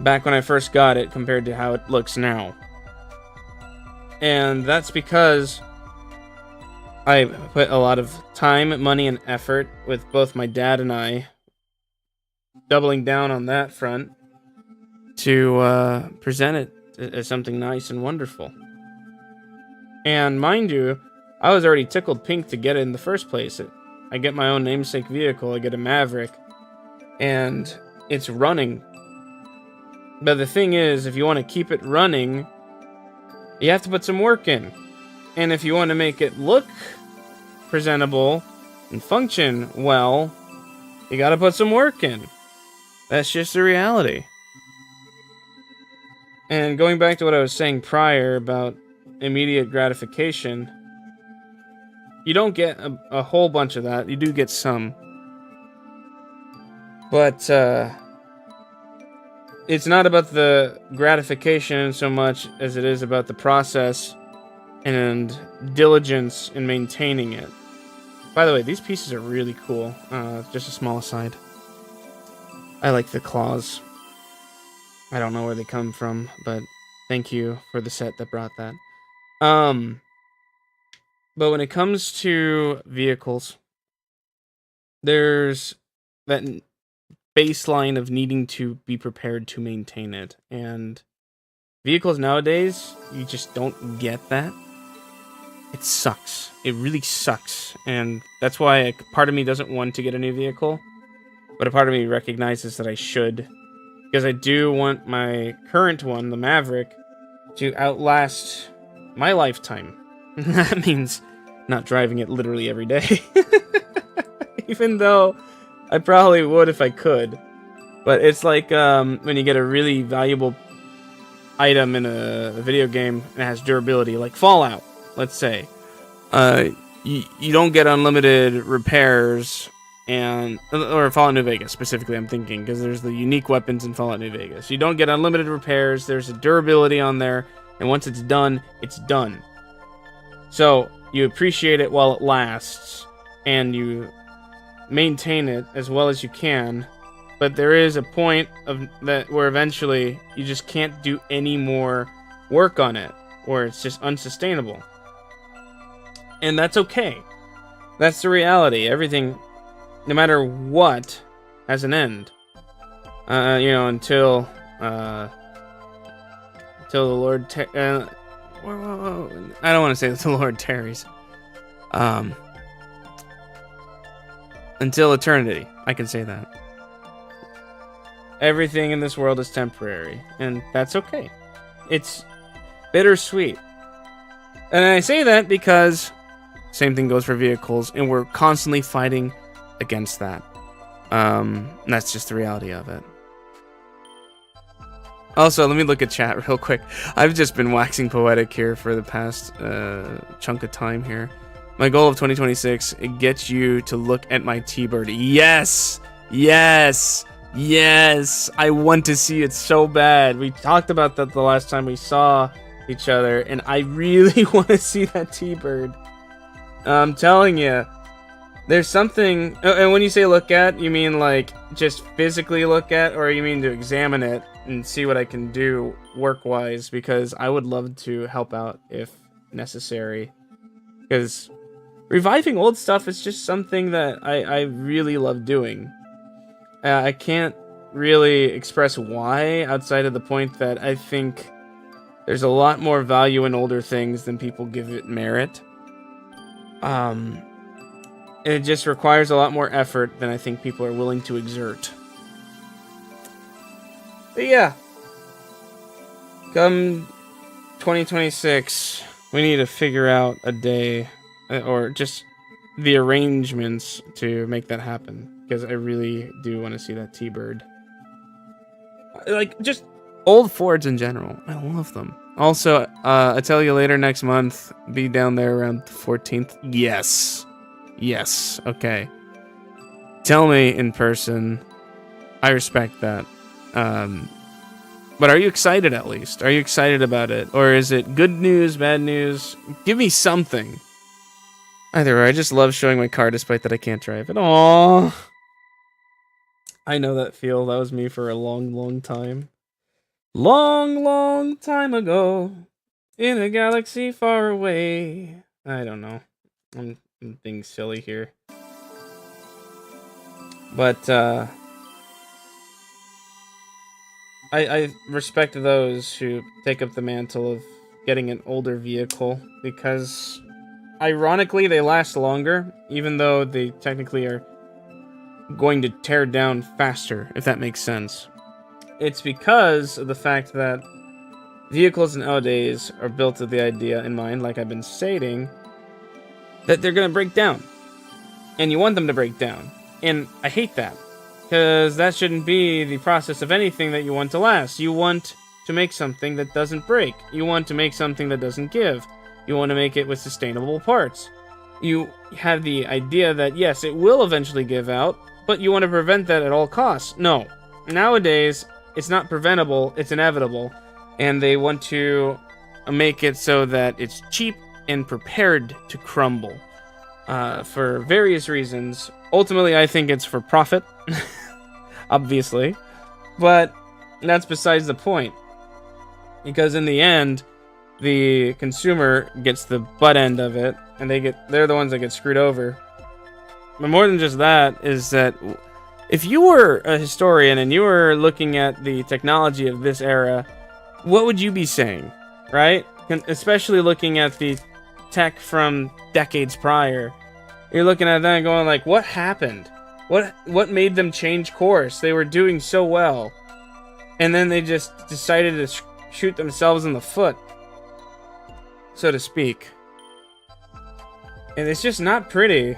back when I first got it compared to how it looks now. And that's because I put a lot of time, money, and effort with both my dad and I, doubling down on that front to present it as something nice and wonderful. And mind you, I was already tickled pink to get it in the first place. I get my own namesake vehicle, I get a Maverick, and it's running. But the thing is, if you want to keep it running, you have to put some work in. And if you want to make it look presentable and function well, you gotta put some work in. That's just the reality. And going back to what I was saying prior about immediate gratification, you don't get a whole bunch of that. You do get some. But it's not about the gratification so much as it is about the process and diligence in maintaining it. By the way, these pieces are really cool. Just a small aside. I like the claws. I don't know where they come from, but thank you for the set that brought that. But when it comes to vehicles, there's that baseline of needing to be prepared to maintain it. And vehicles nowadays, you just don't get that. It sucks. It really sucks. And that's why part of me doesn't want to get a new vehicle, but a part of me recognizes that I should. Because I do want my current one, the Maverick, to outlast my lifetime. That means not driving it literally every day. Even though I probably would if I could. But it's like when you get a really valuable item in a video game and it has durability, like Fallout, let's say. You don't get unlimited repairs, or Fallout New Vegas specifically, I'm thinking, because there's the unique weapons in Fallout New Vegas. You don't get unlimited repairs, there's a durability on there, and once it's done, it's done. So you appreciate it while it lasts, and you maintain it as well as you can, but there is a point of that where eventually you just can't do any more work on it, or it's just unsustainable. And that's okay. That's the reality. Everything, no matter what, has an end. Until the Lord I don't want to say that the Lord tarries. Until eternity, I can say that. Everything in this world is temporary, and that's okay. It's bittersweet. And I say that because same thing goes for vehicles, and we're constantly fighting against that. And that's just the reality of it. Also, let me look at chat real quick. I've just been waxing poetic here for the past chunk of time here. My goal of 2026, it gets you to look at my T-Bird. Yes! Yes! Yes! I want to see it so bad. We talked about that the last time we saw each other, and I really want to see that T-Bird. I'm telling you, there's something... And when you say look at, you mean like just physically look at, or you mean to examine it and see what I can do work-wise? Because I would love to help out if necessary. Because reviving old stuff is just something that I really love doing. I can't really express why, outside of the point that I think there's a lot more value in older things than people give it merit. It just requires a lot more effort than I think people are willing to exert. But yeah, come 2026, we need to figure out a day, or just the arrangements to make that happen. Because I really do want to see that T-Bird. Like, just old Fords in general. I love them. Also, I'll tell you later next month, be down there around the 14th. Yes. Yes. Okay. Tell me in person. I respect that. But are you excited at least? Are you excited about it? Or is it good news, bad news? Give me something. Either way, I just love showing my car despite that I can't drive it. Aww. I know that feel. That was me for a long, long time. Long, long time ago. In a galaxy far away. I don't know. I'm being silly here. But I respect those who take up the mantle of getting an older vehicle because ironically they last longer, even though they technically are going to tear down faster, if that makes sense. It's because of the fact that vehicles nowadays are built with the idea in mind, like I've been stating, that they're going to break down. And you want them to break down. And I hate that. Because that shouldn't be the process of anything that you want to last. You want to make something that doesn't break. You want to make something that doesn't give. You want to make it with sustainable parts. You have the idea that, yes, it will eventually give out, but you want to prevent that at all costs. No. Nowadays, it's not preventable, it's inevitable. And they want to make it so that it's cheap and prepared to crumble. For various reasons. Ultimately, I think it's for profit. Obviously. But that's besides the point. Because in the end, the consumer gets the butt end of it, and they're the ones that get screwed over. But more than just that, is that if you were a historian and you were looking at the technology of this era, what would you be saying, right? Especially looking at the tech from decades prior. You're looking at that and going like, what happened? What made them change course? They were doing so well. And then they just decided to shoot themselves in the foot, so to speak. And it's just not pretty.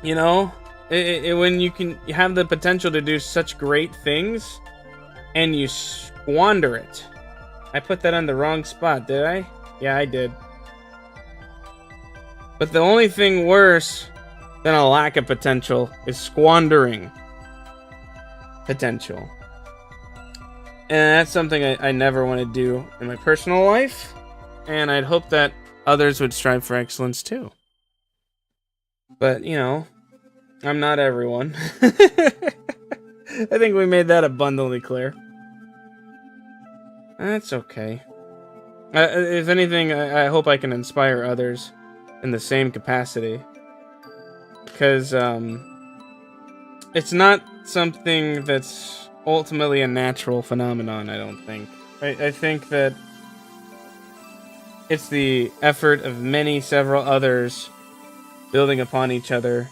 You know? When you have the potential to do such great things, and you squander it. I put that on the wrong spot, did I? Yeah, I did. But the only thing worse than a lack of potential is squandering potential. And that's something I never want to do in my personal life. And I'd hope that others would strive for excellence too. But, you know, I'm not everyone. I think we made that abundantly clear. That's okay. If anything, I hope I can inspire others in the same capacity. Because it's not something that's ultimately a natural phenomenon, I don't think. I think that it's the effort of several others building upon each other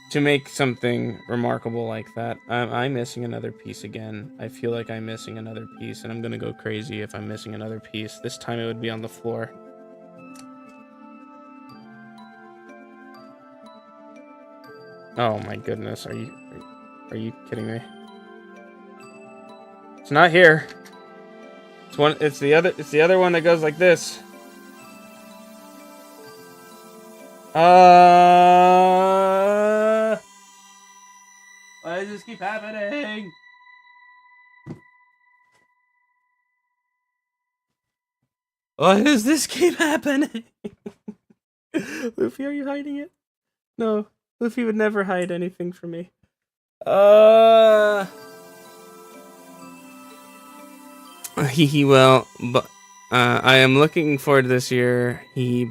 to make something remarkable like that. I'm missing another piece again. I feel like I'm missing another piece, and I'm gonna go crazy if I'm missing another piece. This time it would be on the floor. Oh my goodness, are you kidding me? It's not here. It's the other one that goes like this. Why does this keep happening? Why does this keep happening? Luffy, are you hiding it? No, Luffy would never hide anything from me. Well, but I am looking forward to this year,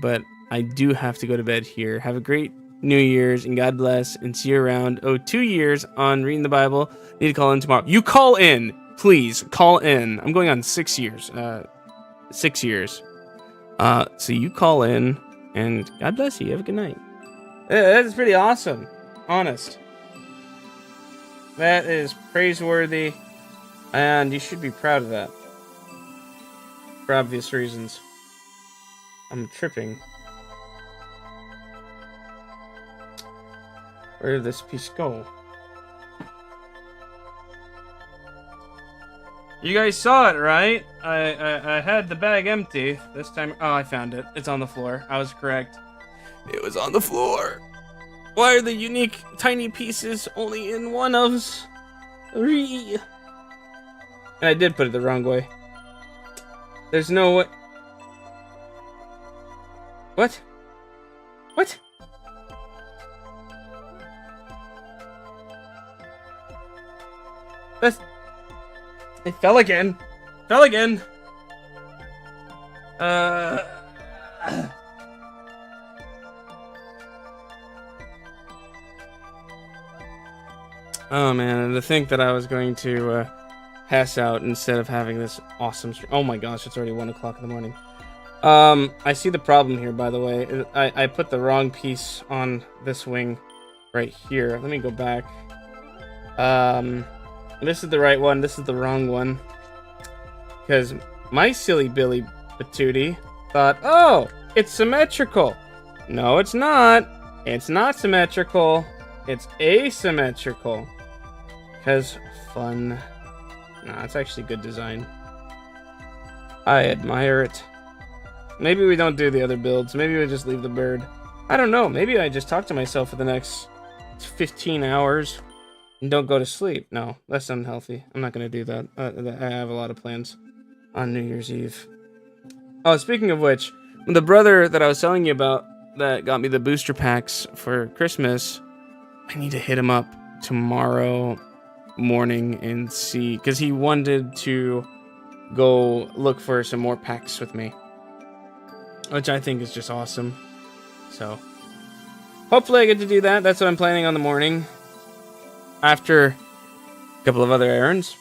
but I do have to go to bed here. Have a great New Year's, and God bless, and see you around. 2 years on reading the Bible. Need to call in tomorrow. You call in, please. Call in. I'm going on 6 years. 6 years. So you call in, and God bless you. Have a good night. That is pretty awesome. Honest. That is praiseworthy, and you should be proud of that. For obvious reasons. I'm tripping. Where did this piece go? You guys saw it, right? I had the bag empty this time. Oh, I found it. It's on the floor. I was correct. It was on the floor. Why are the unique tiny pieces only in one of 3? And I did put it the wrong way. There's no way. What? What? That's... It fell again. Fell again. Oh man, and to think that I was going to pass out instead of having this awesome stream. Oh my gosh, it's already 1 o'clock in the morning. I see the problem here, by the way. I put the wrong piece on this wing right here. Let me go back. This is the right one. This is the wrong one. Because my silly Billy Patootie thought, oh, it's symmetrical. No, it's not. It's not symmetrical. It's asymmetrical. Because fun. Nah, it's actually good design. I admire it. Maybe we don't do the other builds. Maybe we just leave the bird. I don't know. Maybe I just talk to myself for the next 15 hours and don't go to sleep. No, that's unhealthy. I'm not going to do that. I have a lot of plans on New Year's Eve. Oh, speaking of which, the brother that I was telling you about that got me the booster packs for Christmas, I need to hit him up tomorrow morning and see, because he wanted to go look for some more packs with me, which I think is just awesome. So hopefully I get to do that. That's what I'm planning on the morning after a couple of other errands.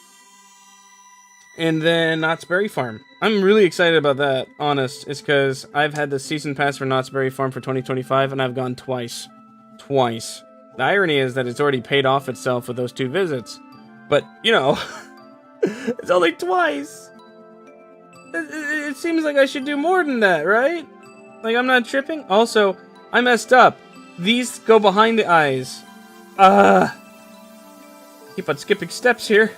And then Knott's Berry Farm. I'm really excited about that, honest. It's because I've had the season pass for Knott's Berry Farm for 2025 and I've gone twice. Twice. The irony is that it's already paid off itself with those 2 visits. But, you know, it's only twice. It seems like I should do more than that, right? Like, I'm not tripping. Also, I messed up. These go behind the eyes. Keep on skipping steps here.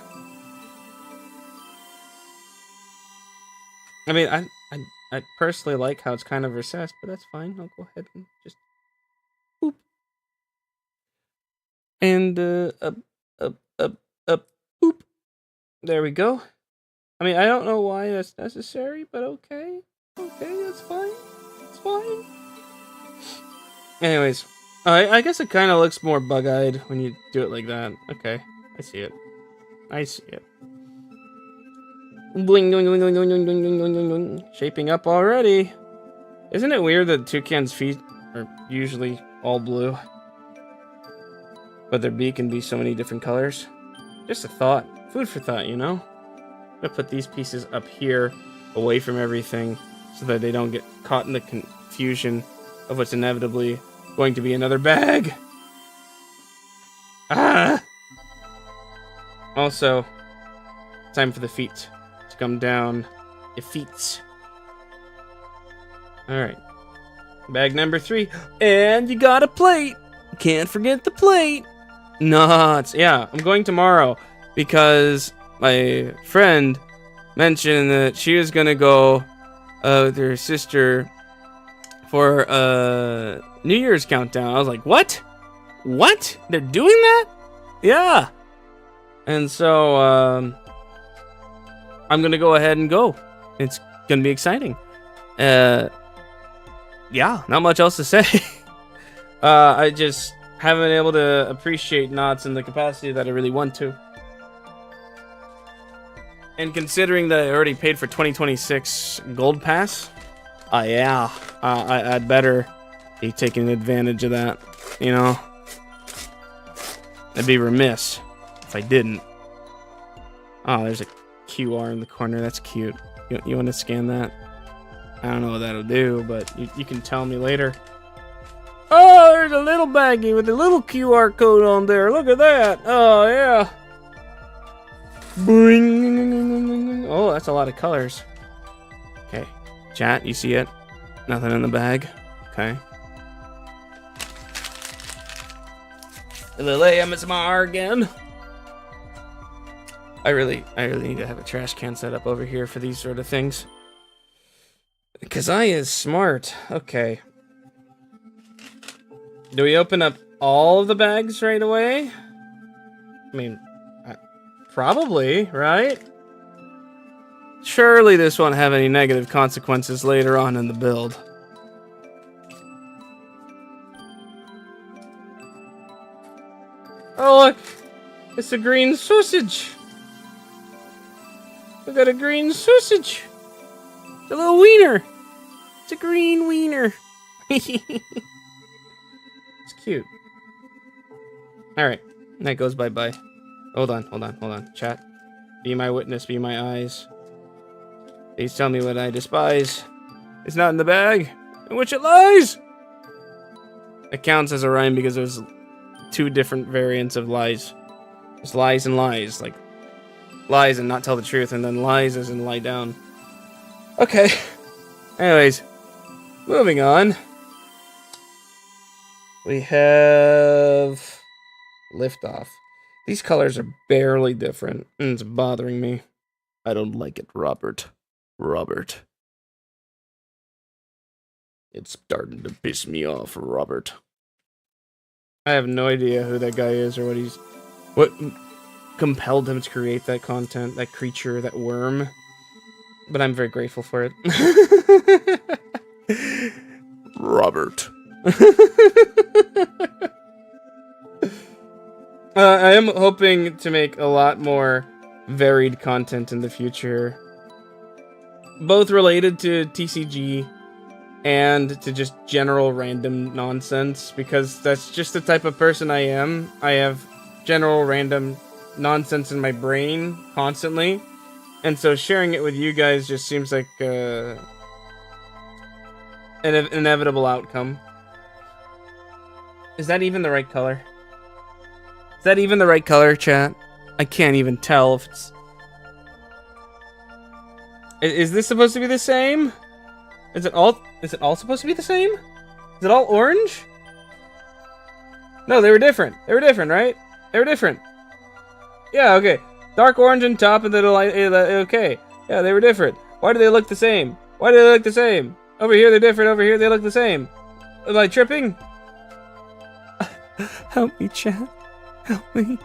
I mean, I personally like how it's kind of recessed, but that's fine. I'll go ahead and just boop. And up, boop. There we go. I mean, I don't know why that's necessary, but okay. Okay, that's fine. It's fine. Anyways, I guess it kind of looks more bug-eyed when you do it like that. Okay, I see it. I see it. Bling, bling, bling, bling, bling, bling, bling, bling, bling, bling. Shaping up already. Isn't it weird that toucan's feet are usually all blue, but their beak can be so many different colors? Just a thought. Food for thought, you know? I'm gonna put these pieces up here, away from everything, so that they don't get caught in the confusion of what's inevitably going to be another bag. Ah! Also, time for the feet to come down. Your feet. Alright. Bag number 3. And you got a plate! Can't forget the plate! Nuts. Yeah, I'm going tomorrow because my friend mentioned that she was gonna go with her sister for a New Year's countdown. I was like, what? What? They're doing that? Yeah. And so I'm gonna go ahead and go. It's gonna be exciting. Yeah, not much else to say. I just haven't been able to appreciate knots in the capacity that I really want to. And considering that I already paid for 2026 Gold Pass, yeah, I'd better be taking advantage of that, you know? I'd be remiss if I didn't. Oh, there's a QR in the corner. That's cute. You want to scan that? I don't know what that'll do, but you can tell me later. Oh, there's a little baggie with a little QR code on there. Look at that. Oh, yeah. Bring. Oh, that's a lot of colors. Okay. Chat, you see it? Nothing in the bag. Okay. A little ASMR again. I really need to have a trash can set up over here for these sort of things. Because I is smart. Okay. Do we open up all of the bags right away? I mean, probably, right? Surely this won't have any negative consequences later on in the build. Oh, look! It's a green sausage! We got a green sausage! It's a little wiener! It's a green wiener. It's cute. Alright. That goes bye-bye. Hold on. Chat. Be my witness, be my eyes. Please tell me what I despise. It's not in the bag in which it lies. It counts as a rhyme because there's 2 different variants of lies. There's lies and lies. Like, lies and not tell the truth, and then lies as in lie down. Okay. Anyways, moving on. We have liftoff. These colors are barely different, and it's bothering me. I don't like it, Robert. Robert. It's starting to piss me off, Robert. I have no idea who that guy is or what compelled him to create that content, that creature, that worm. But I'm very grateful for it. Robert. I am hoping to make a lot more varied content in the future. Both related to TCG and to just general random nonsense, because that's just the type of person I am. I have general random nonsense in my brain constantly, and so sharing it with you guys just seems like an inevitable outcome. Is that even the right color? Is that even the right color, chat? I can't even tell if it's... Is this supposed to be the same? Is it all supposed to be the same? Is it all orange? No, they were different. They were different, right? They were different. Yeah, okay. Dark orange on top and then okay. Yeah, they were different. Why do they look the same? Why do they look the same? Over here they're different, over here they look the same. Am I tripping? Help me, chat. Help me.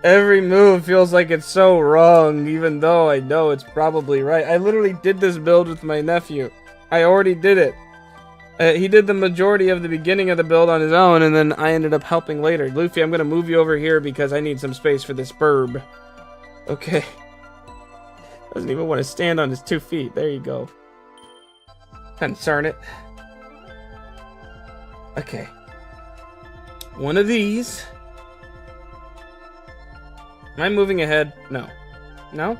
Every move feels like it's so wrong, even though I know it's probably right. I literally did this build with my nephew. I already did it. He did the majority of the beginning of the build on his own, and then I ended up helping later. Luffy, I'm gonna move you over here because I need some space for this burb. Okay. Doesn't even want to stand on his 2 feet. There you go. Concern it. Okay. One of these. Am I moving ahead? No. No?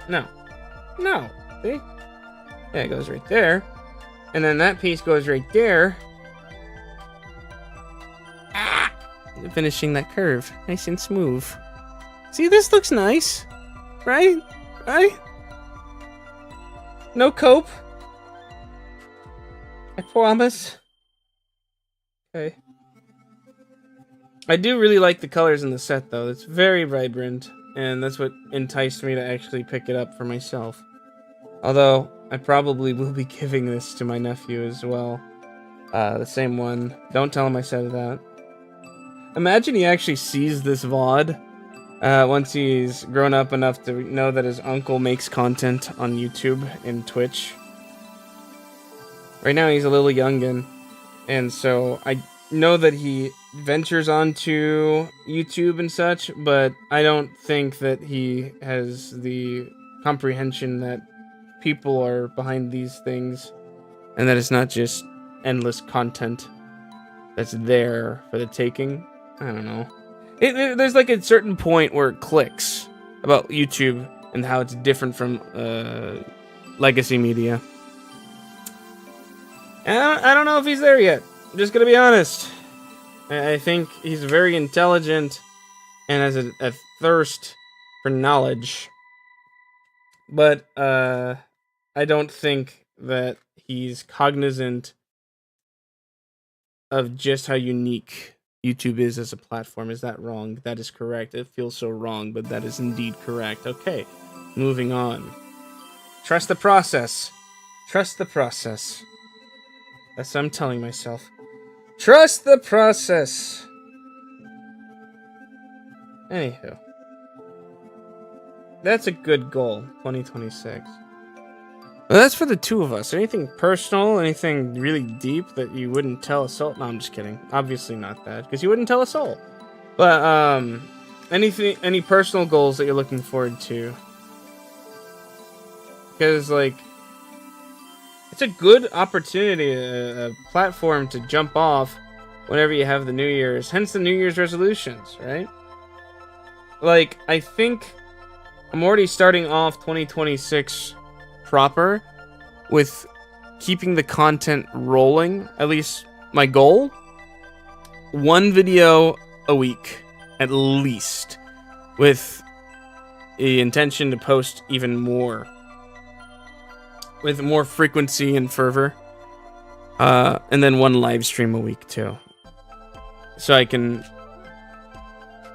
No. No. See? Yeah, it goes right there. And then that piece goes right there. Ah! Finishing that curve. Nice and smooth. See, this looks nice. Right? Right? No cope. I promise. Okay. I do really like the colors in the set, though. It's very vibrant, and that's what enticed me to actually pick it up for myself. Although, I probably will be giving this to my nephew as well. The same one. Don't tell him I said that. Imagine he actually sees this VOD once he's grown up enough to know that his uncle makes content on YouTube and Twitch. Right now, he's a little youngin', and so I know that he ventures onto YouTube and such, but I don't think that he has the comprehension that people are behind these things, and that it's not just endless content that's there for the taking. I don't know. There's like a certain point where it clicks about YouTube and how it's different from legacy media. And I don't know if he's there yet. I'm just gonna be honest. I think he's very intelligent and has a thirst for knowledge. But I don't think that he's cognizant of just how unique YouTube is as a platform. Is that wrong? That is correct. It feels so wrong, but that is indeed correct. Okay, moving on. Trust the process. Trust the process. That's what I'm telling myself. Trust the process. Anywho. That's a good goal, 2026. Well, that's for the two of us. Anything personal, anything really deep that you wouldn't tell a soul? No, I'm just kidding. Obviously not that, because you wouldn't tell a soul. But, any personal goals that you're looking forward to because like it's a good opportunity, a platform to jump off whenever you have the New Year's, hence the New Year's resolutions, right? Like, I think I'm already starting off 2026 proper with keeping the content rolling, at least my goal. 1 video a week, at least, with the intention to post even more, with more frequency and fervor, and then 1 live stream a week too, so I can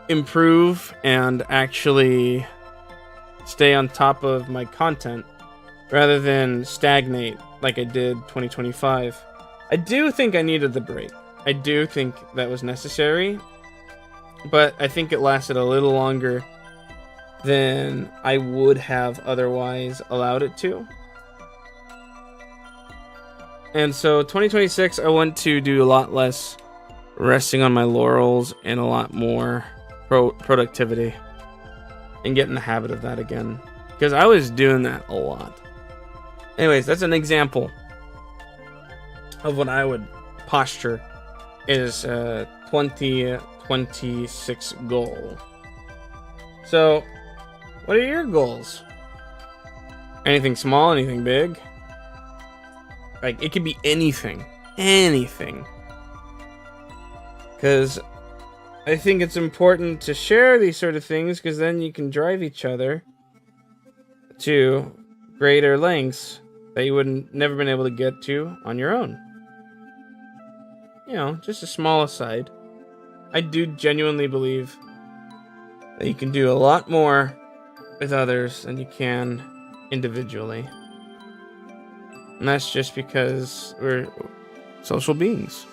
improve and actually stay on top of my content rather than stagnate like I did 2025. I do think I needed the break. I do think that was necessary, but I think it lasted a little longer than I would have otherwise allowed it to. And so 2026, I want to do a lot less resting on my laurels and a lot more productivity and get in the habit of that again, because I was doing that a lot. Anyways, that's an example of what I would posture is a 2026 goal. So, what are your goals? Anything small, anything big? Like, it could be anything. Anything. Because I think it's important to share these sort of things, because then you can drive each other to greater lengths that you wouldn't never been able to get to on your own. You know, just a small aside. I do genuinely believe that you can do a lot more with others than you can individually. And that's just because we're social beings.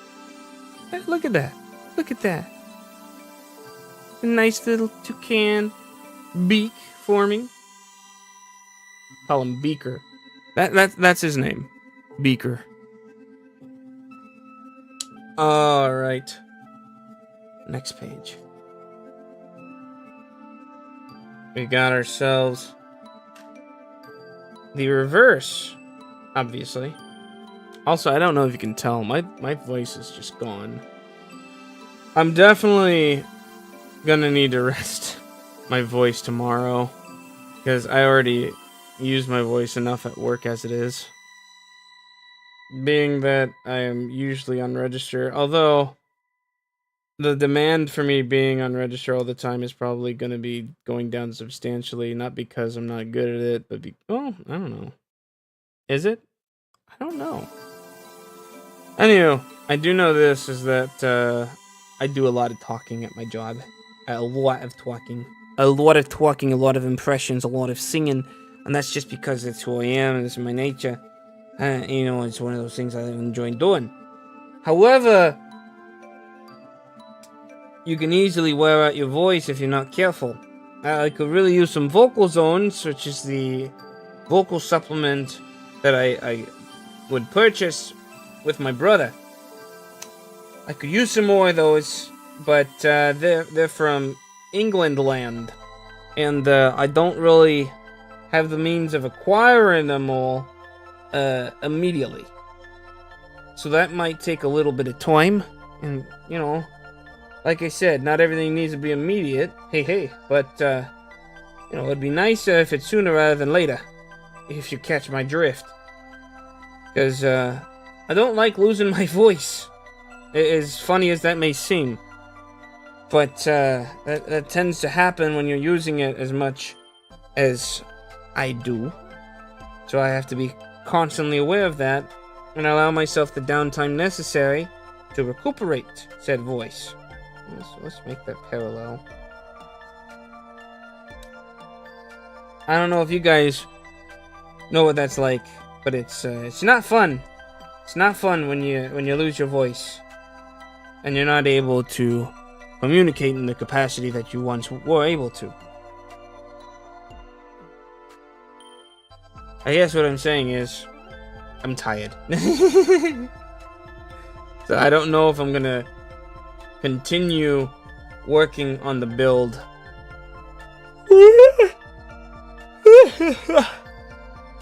Hey, look at that. Look at that. A nice little toucan beak forming. Call him Beaker. That's his name. Beaker. Alright. Next page. We got ourselves the reverse, obviously. Also, I don't know if you can tell, my voice is just gone. I'm definitely gonna need to rest my voice tomorrow, because I already use my voice enough at work as it is. Being that I am usually on register, although the demand for me being on register all the time is probably going to be going down substantially, not because I'm not good at it, but I don't know. Is it? I don't know. Anyway, I do know this, is that I do a lot of talking at my job. A lot of talking. A lot of impressions, a lot of singing. And that's just because it's who I am and it's my nature. You know, it's one of those things I enjoy doing. However, you can easily wear out your voice if you're not careful. I could really use some vocal zones, which is the vocal supplement that I would purchase with my brother. I could use some more of those, but they're from England land, and I don't really have the means of acquiring them all immediately. So that might take a little bit of time, and you know, like I said, not everything needs to be immediate. Hey, but you know, it'd be nicer if it's sooner rather than later, if you catch my drift. Because I don't like losing my voice, as funny as that may seem. But that tends to happen when you're using it as much as I do. So I have to be constantly aware of that and allow myself the downtime necessary to recuperate said voice. Let's make that parallel. I don't know if you guys know what that's like, but it's not fun. It's not fun when you lose your voice and you're not able to communicate in the capacity that you once were able to. I guess what I'm saying is, I'm tired. So I don't know if I'm gonna continue working on the build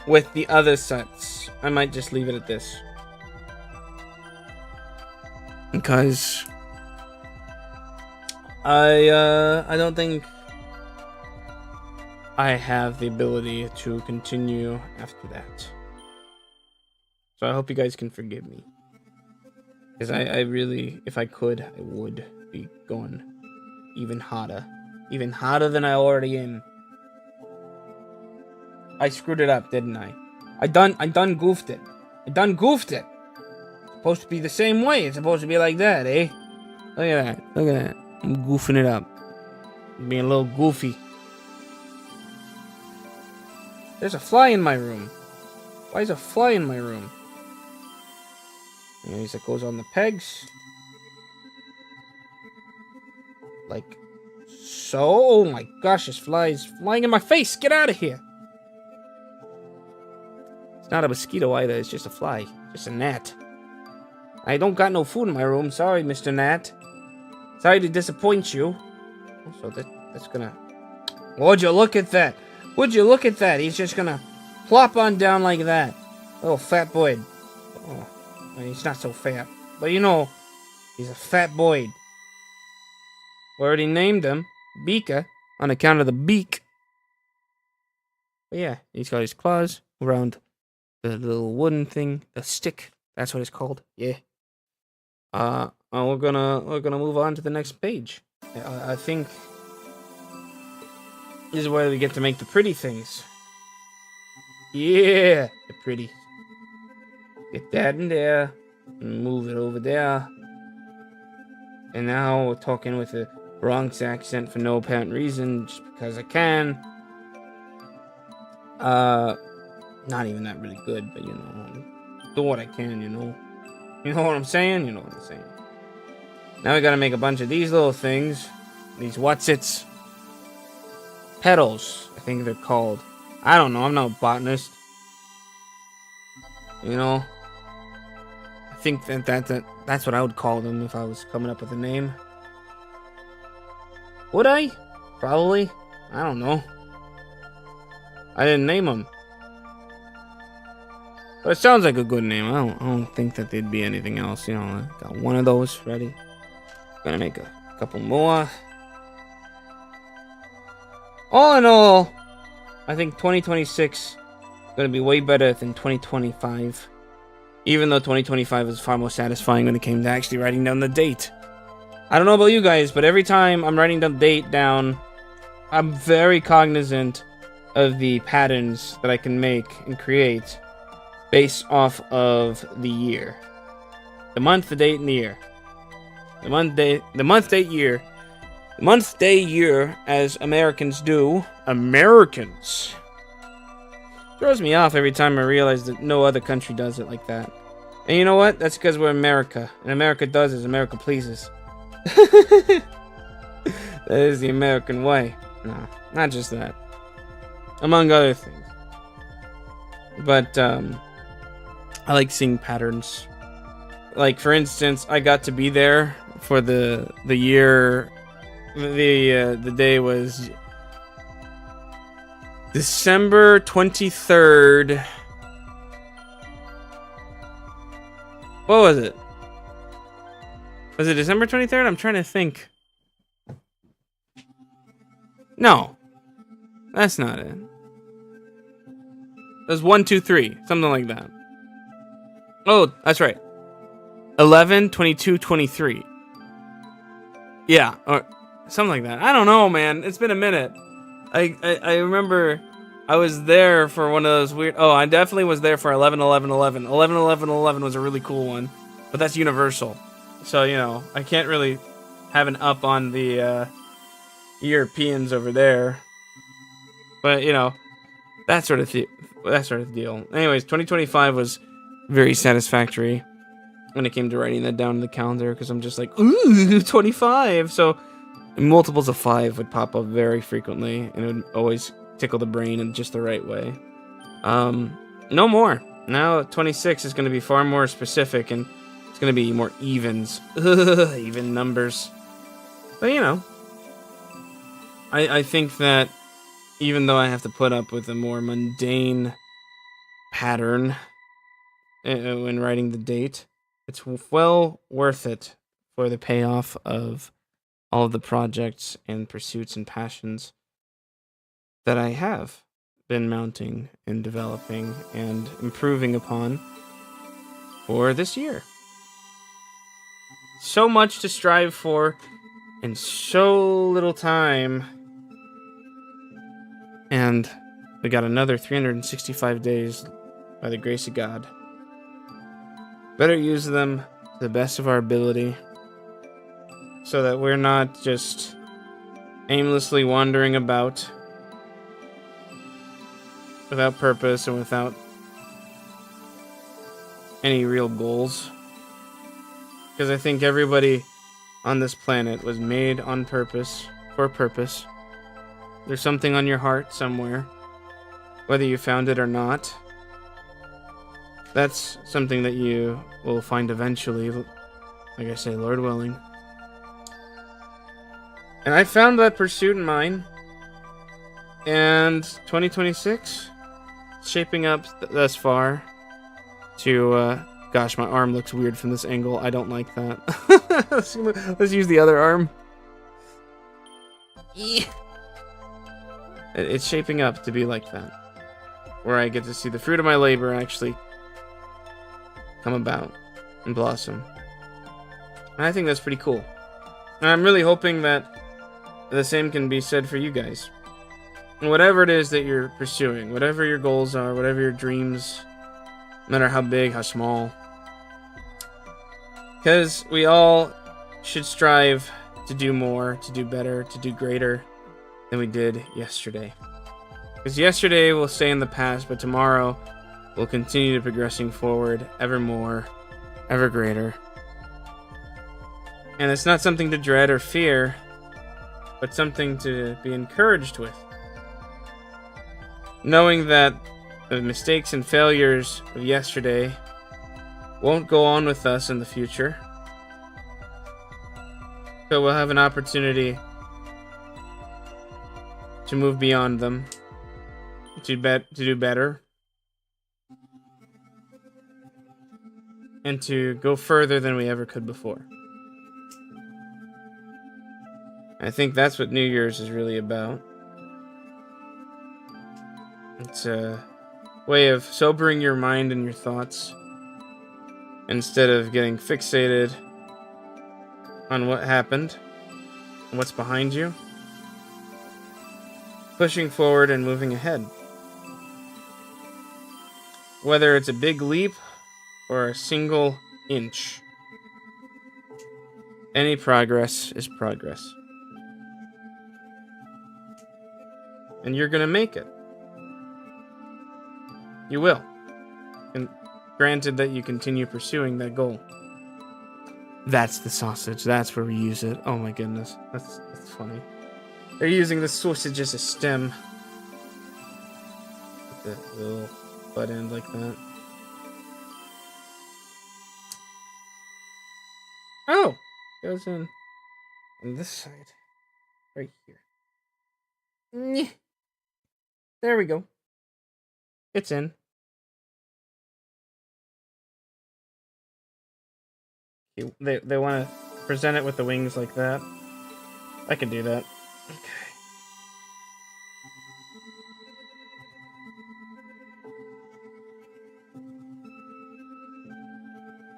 with the other sets. I might just leave it at this. Because I don't think I have the ability to continue after that. So I hope you guys can forgive me. Because I really, if I could, I would be going even hotter. Even hotter than I already am. I screwed it up, didn't I? I done goofed it. I done goofed it. It's supposed to be the same way. It's supposed to be like that, eh? Look at that. Look at that. I'm goofing it up. I'm being a little goofy. There's a fly in my room. Why is a fly in my room? Anyways, it goes on the pegs. Like so. Oh my gosh, this fly is flying in my face. Get out of here. It's not a mosquito either. It's just a fly. Just a gnat. I don't got no food in my room. Sorry, Mr. Gnat. Sorry to disappoint you. Also, that's gonna... Would you look at that? Would you look at that? He's just gonna plop on down like that. Little fat boy. Oh, well, he's not so fat. But you know, he's a fat boy. We already named him Beaker on account of the beak. But yeah, he's got his claws around the little wooden thing, the stick. That's what it's called. Yeah. We're gonna move on to the next page. I think this is where we get to make the pretty things. Yeah, the pretty. Get that in there, and move it over there. And now we're talking with a Bronx accent for no apparent reason, just because I can. Not even that really good, but you know, do what I can, you know. You know what I'm saying? You know what I'm saying. Now we gotta make a bunch of these little things. These what's-its. Petals, I think they're called. I don't know, I'm not a botanist. You know? I think that's what I would call them if I was coming up with a name. Would I? Probably. I don't know. I didn't name them. But it sounds like a good name. I don't think that there'd be anything else. You know, I got one of those ready. Gonna make a couple more. All in all, I think 2026 is gonna be way better than 2025. Even though 2025 was far more satisfying when it came to actually writing down the date. I don't know about you guys, but every time I'm writing the date down, I'm very cognizant of the patterns that I can make and create based off of the year. The month, the date, and the year. The month, date, year. The month, day, year, as Americans do. Americans. Throws me off every time I realize that no other country does it like that. And you know what? That's because we're America. And America does as America pleases. That is the American way. No, not just that. Among other things. But, I like seeing patterns. Like, for instance, I got to be there for the year. The day was December 23rd. What was it? Was it December 23rd? I'm trying to think. No. That's not it. It was 1, 2, 3. Something like that. Oh, that's right. 11, 22, 23. Yeah, or something like that. I don't know, man. It's been a minute. I remember I was there for one of those weird... Oh, I definitely was there for 11, 11, 11. 11, 11, 11 was a really cool one. But that's universal. So, you know, I can't really have an up on the Europeans over there. But, you know, that sort of deal. Anyways, 2025 was very satisfactory when it came to writing that down in the calendar, because I'm just like, ooh, 25. So multiples of 5 would pop up very frequently, and it would always tickle the brain in just the right way. No more. Now 26 is going to be far more specific, and it's going to be more evens. Even numbers. But, you know, I think that even though I have to put up with a more mundane pattern when writing the date. It's well worth it for the payoff of all of the projects and pursuits and passions that I have been mounting and developing and improving upon for this year. So much to strive for in so little time. And we got another 365 days by the grace of God. Better use them to the best of our ability so that we're not just aimlessly wandering about without purpose and without any real goals. Because I think everybody on this planet was made on purpose, for a purpose. There's something on your heart somewhere, whether you found it or not. That's something that you will find eventually, like I say, Lord willing. And I found that pursuit in mine. And 2026 shaping up thus far to, gosh, my arm looks weird from this angle. I don't like that. Let's use the other arm. It's shaping up to be like that, where I get to see the fruit of my labor actually come about and blossom. And I think that's pretty cool. And I'm really hoping that the same can be said for you guys. And whatever it is that you're pursuing, whatever your goals are, whatever your dreams, no matter how big, how small. Because we all should strive to do more, to do better, to do greater than we did yesterday. Because yesterday will stay in the past, but tomorrow we'll continue to progressing forward ever more, ever greater. And it's not something to dread or fear, but something to be encouraged with. Knowing that the mistakes and failures of yesterday won't go on with us in the future, but we'll have an opportunity to move beyond them, to do better, and to go further than we ever could before. I think that's what New Year's is really about. It's a way of sobering your mind and your thoughts instead of getting fixated on what happened and what's behind you. Pushing forward and moving ahead. Whether it's a big leap or a single inch, any progress is progress. And you're gonna make it. You will. And granted that you continue pursuing that goal. That's the sausage. That's where we use it. Oh my goodness. That's funny. They're using the sausage as a stem. With the little butt end like that. Oh! Goes in on this side. Right here. There we go. It's in. They want to present it with the wings like that. I can do that. Okay.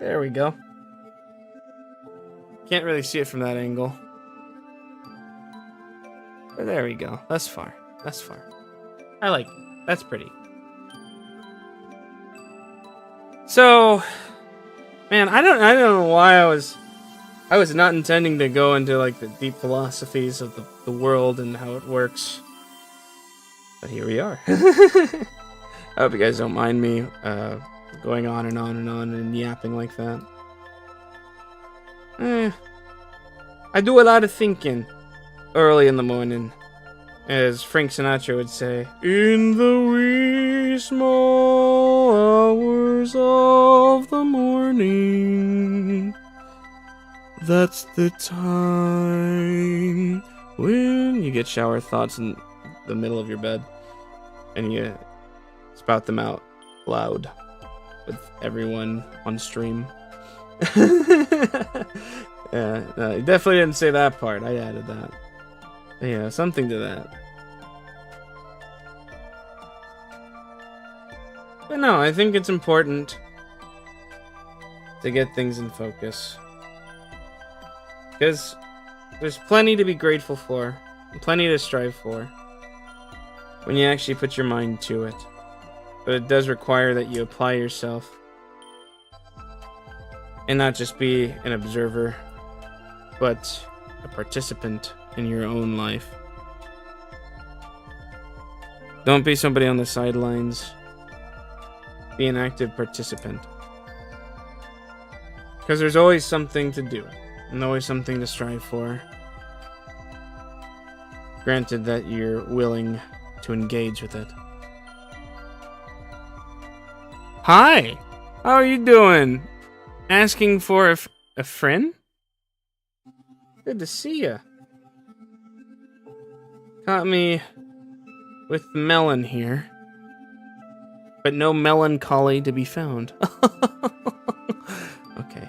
There we go. Can't really see it from that angle. But there we go. That's far. That's far. I like it. That's pretty. So, man, I don't know why I was not intending to go into like the deep philosophies of the world and how it works. But here we are. I hope you guys don't mind me going on and on and on and yapping like that. I do a lot of thinking early in the morning, as Frank Sinatra would say, in the wee small hours of the morning. That's the time when you get shower thoughts in the middle of your bed and you spout them out loud with everyone on stream. Yeah, no, you definitely didn't say that part. I added that. Yeah, something to that. But no, I think it's important to get things in focus. Because there's plenty to be grateful for, and plenty to strive for, when you actually put your mind to it. But it does require that you apply yourself, and not just be an observer, but a participant in your own life. Don't be somebody on the sidelines. Be an active participant. Because there's always something to do, and always something to strive for. Granted that you're willing to engage with it. Hi! How are you doing? Asking for a friend? Good to see ya. Caught me with melon here. But no melancholy to be found. Okay.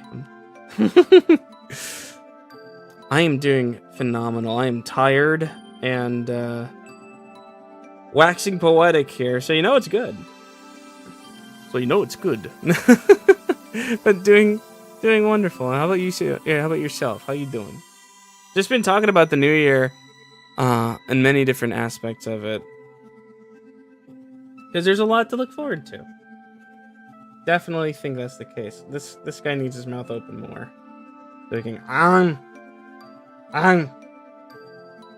I am doing phenomenal. I am tired and waxing poetic here, so you know it's good. But doing wonderful. How about you? Yeah, how about yourself? How you doing? Just been talking about the new year, and many different aspects of it, because there's a lot to look forward to. Definitely think that's the case. This guy needs his mouth open more, so he can and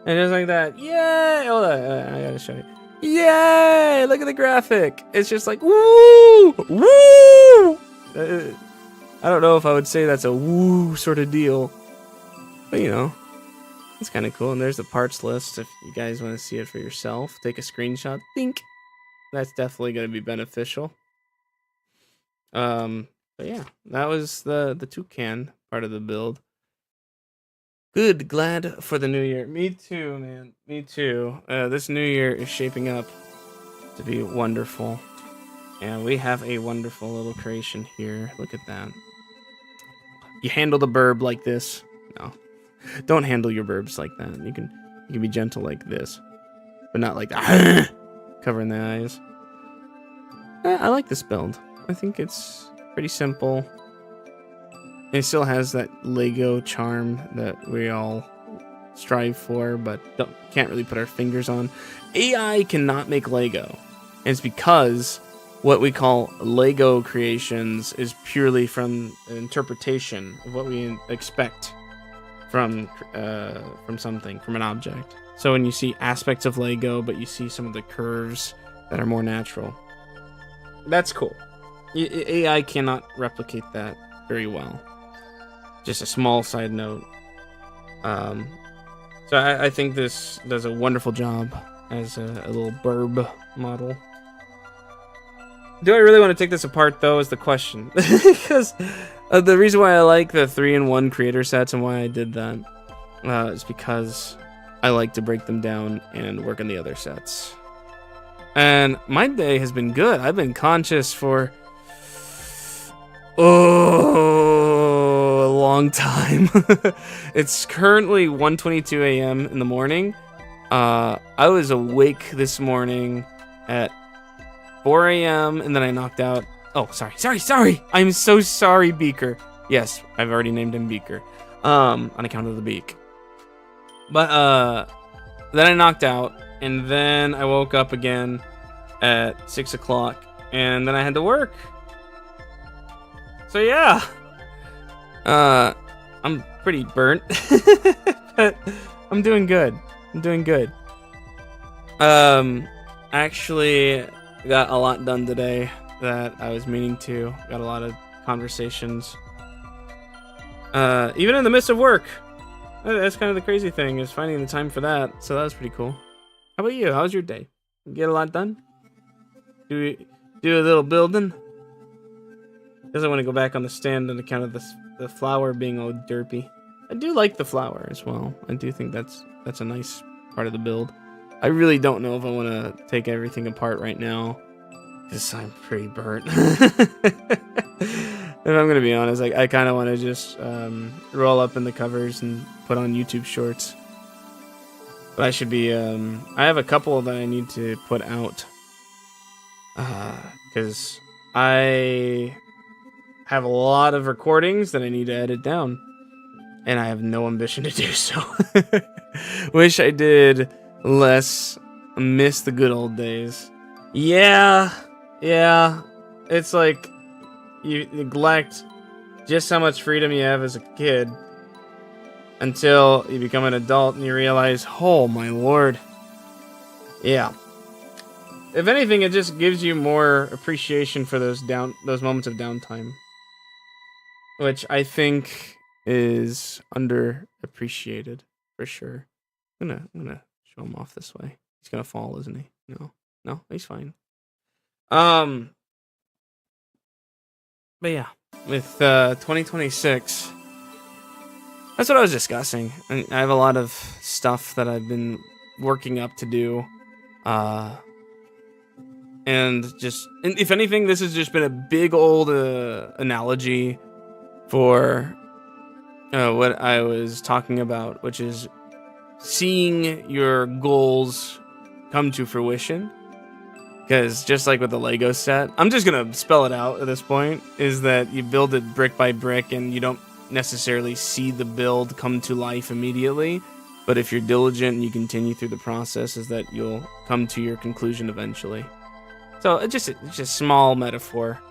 just like that. Yay! Hold on, I gotta show you. Yay! Look at the graphic. It's just like woo, woo. I don't know if I would say that's a woo sort of deal, but you know, it's kind of cool. And there's the parts list if you guys want to see it for yourself. Take a screenshot. Think that's definitely going to be beneficial. But yeah, that was the toucan part of the build. Good, glad for the new year. Me too, man. Me too. This new year is shaping up to be wonderful. And we have a wonderful little creation here. Look at that. You handle the burb like this. No. Don't handle your burbs like that. You can be gentle like this. But not like that. Covering the eyes. I like this build. I think it's pretty simple. It still has that Lego charm that we all strive for, but can't really put our fingers on. AI cannot make Lego. And it's because what we call Lego creations is purely from an interpretation of what we expect from something, from an object. So when you see aspects of Lego, but you see some of the curves that are more natural, that's cool. AI cannot replicate that very well. Just a small side note. So I think this does a wonderful job as a little burb model. Do I really want to take this apart, though, is the question. Because the reason why I like the 3-in-1 creator sets and why I did that is because I like to break them down and work on the other sets. And my day has been good. I've been conscious for a long time. It's currently 1:22 a.m. in the morning. I was awake this morning at 4 a.m. and then I knocked out. Oh, sorry. I'm so sorry, Beaker. Yes, I've already named him Beaker. On account of the beak. But then I knocked out, and then I woke up again at 6 o'clock, and then I had to work. So yeah, I'm pretty burnt, but I'm doing good. Actually got a lot done today that I was meaning to. Got a lot of conversations, even in the midst of work. That's kind of the crazy thing, is finding the time for that. So that was pretty cool. How about you? How's your day? Get a lot done? Do a little building? Doesn't want to go back on the stand on account of the flower being all derpy. I do like the flower as well. I do think that's a nice part of the build. I really don't know if I want to take everything apart right now. Because I'm pretty burnt. If I'm gonna be honest, I kind of want to just roll up in the covers and put on YouTube Shorts. But I should be. I have a couple that I need to put out. Because I have a lot of recordings that I need to edit down, and I have no ambition to do so. Wish I did less. Miss the good old days. Yeah. It's like you neglect just how much freedom you have as a kid until you become an adult and you realize, oh my lord. Yeah. If anything, it just gives you more appreciation for those moments of downtime, which I think is underappreciated for sure. I'm gonna show him off this way. He's gonna fall, isn't he? No, he's fine. But yeah, with 2026, that's what I was discussing. I have a lot of stuff that I've been working up to do, and if anything, this has just been a big old analogy for what I was talking about, which is seeing your goals come to fruition. Because just like with the Lego set, I'm just going to spell it out at this point, is that you build it brick by brick and you don't necessarily see the build come to life immediately. But if you're diligent and you continue through the process, is that you'll come to your conclusion eventually. So it's just a small metaphor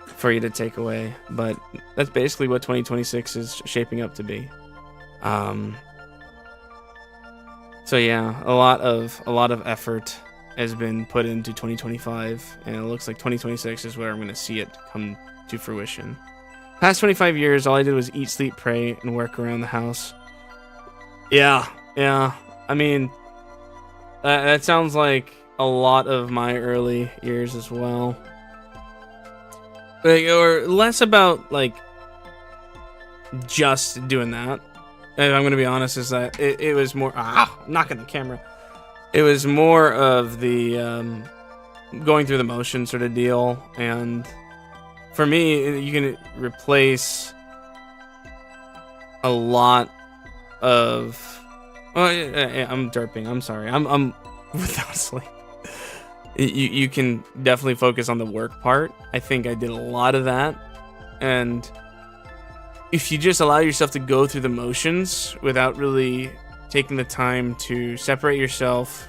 for you to take away. But that's basically what 2026 is shaping up to be. So yeah, a lot of effort has been put into 2025, and it looks like 2026 is where I'm going to see it come to fruition. Past 25 years, all I did was eat, sleep, pray, and work around the house. Yeah. I mean, that sounds like a lot of my early years as well. Or less about, like, just doing that. If I'm going to be honest, is that it was more... knocking the camera. It was more of the going through the motion sort of deal, and for me, you can replace a lot of. Oh, yeah, I'm derping. I'm sorry. I'm without sleep. You can definitely focus on the work part. I think I did a lot of that, and if you just allow yourself to go through the motions without really taking the time to separate yourself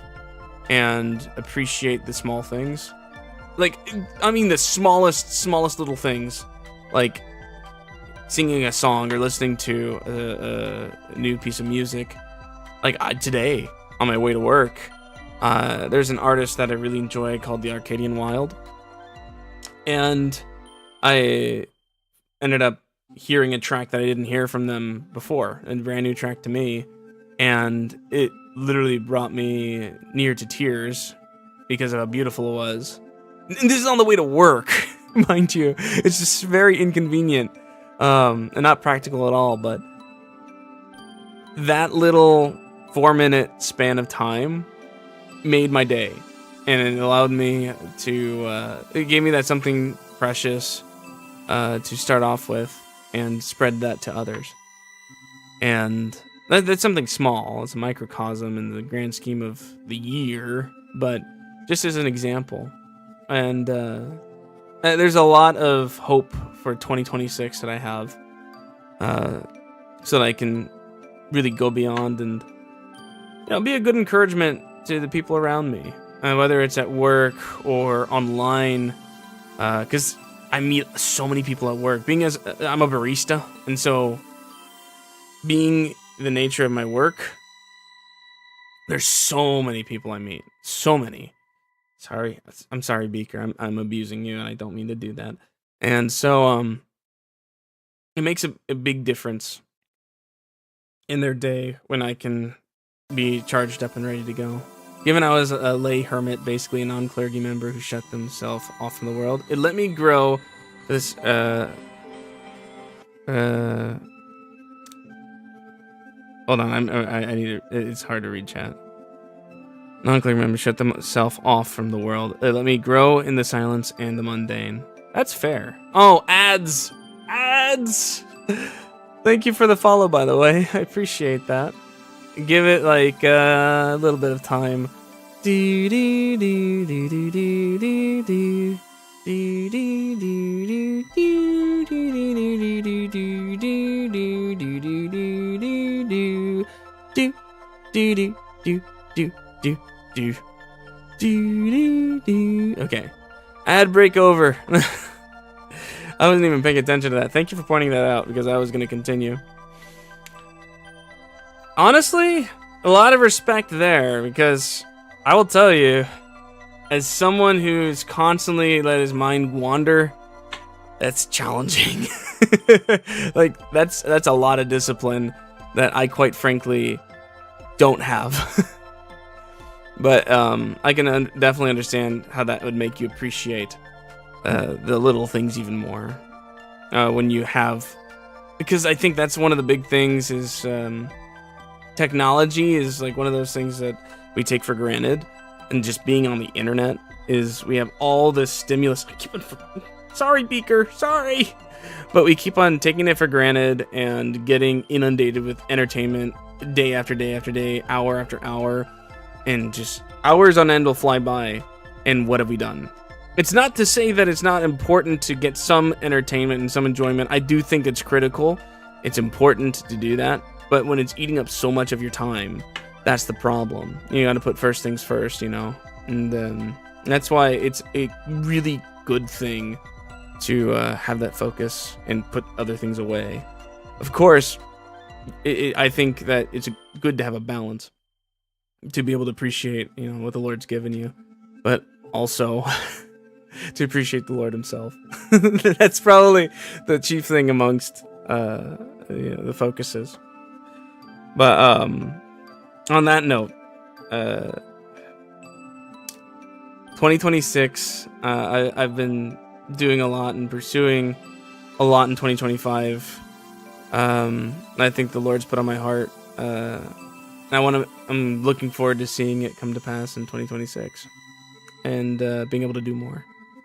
and appreciate the small things. Like, I mean the smallest little things. Like singing a song or listening to a new piece of music. Like today, on my way to work, there's an artist that I really enjoy called the Arcadian Wild. And I ended up hearing a track that I didn't hear from them before, a brand new track to me. And it literally brought me near to tears because of how beautiful it was. And this is on the way to work, mind you. It's just very inconvenient and not practical at all. But that little 4-minute span of time made my day. And it allowed me to, it gave me that something precious to start off with and spread that to others. And that's something small. It's a microcosm in the grand scheme of the year, but just as an example. And there's a lot of hope for 2026 that I have, so that I can really go beyond and be a good encouragement to the people around me, whether it's at work or online, because I meet so many people at work. I'm a barista, and so being the nature of my work, there's so many people I meet. So many. I'm sorry, Beaker. I'm abusing you, and I don't mean to do that. And so it makes a big difference in their day when I can be charged up and ready to go. Given I was a lay hermit, basically a non-clergy member who shut themselves off from the world, it let me grow this hold on, I need to, it's hard to read chat. Non-clear members shut themselves off from the world. They let me grow in the silence and the mundane. That's fair. Oh, ads! Ads! Thank you for the follow, by the way. I appreciate that. Give it like a little bit of time. Do do do do do do do do. Do do do do do do do do do do do do do do do do do do do. Okay, ad break over. I wasn't even paying attention to that. Thank you for pointing that out because I was going to continue. Honestly, a lot of respect there because I will tell you, as someone who's constantly let his mind wander, that's challenging. Like that's a lot of discipline that I quite frankly don't have. But I can definitely understand how that would make you appreciate the little things even more when you have, because I think that's one of the big things is technology is like one of those things that we take for granted, and just being on the internet is we have all this stimulus. Sorry, Beaker, sorry, but we keep on taking it for granted and getting inundated with entertainment day after day after day, hour after hour, and just hours on end will fly by. And what have we done? It's not to say that it's not important to get some entertainment and some enjoyment. I do think it's critical. It's important to do that. But when it's eating up so much of your time, that's the problem. You got to put first things first, you know? And that's why it's a really good thing to have that focus and put other things away. Of course, I think that it's good to have a balance, to be able to appreciate, you know, what the Lord's given you, but also to appreciate the Lord himself. That's probably the chief thing amongst the focuses. But on that note, 2026, I've been doing a lot and pursuing a lot in 2025. I think the Lord's put on my heart. I'm looking forward to seeing it come to pass in 2026 and being able to do more.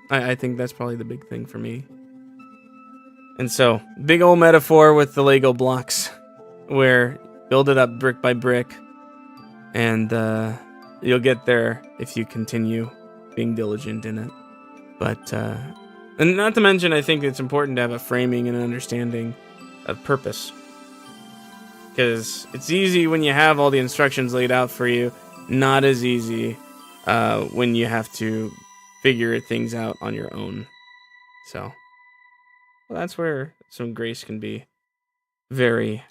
I think that's probably the big thing for me. And so, big old metaphor with the Lego blocks, where build it up brick by brick, and you'll get there if you continue being diligent in it. But and not to mention, I think it's important to have a framing and an understanding of purpose, because it's easy when you have all the instructions laid out for you, not as easy when you have to figure things out on your own. So, well, that's where some grace can be very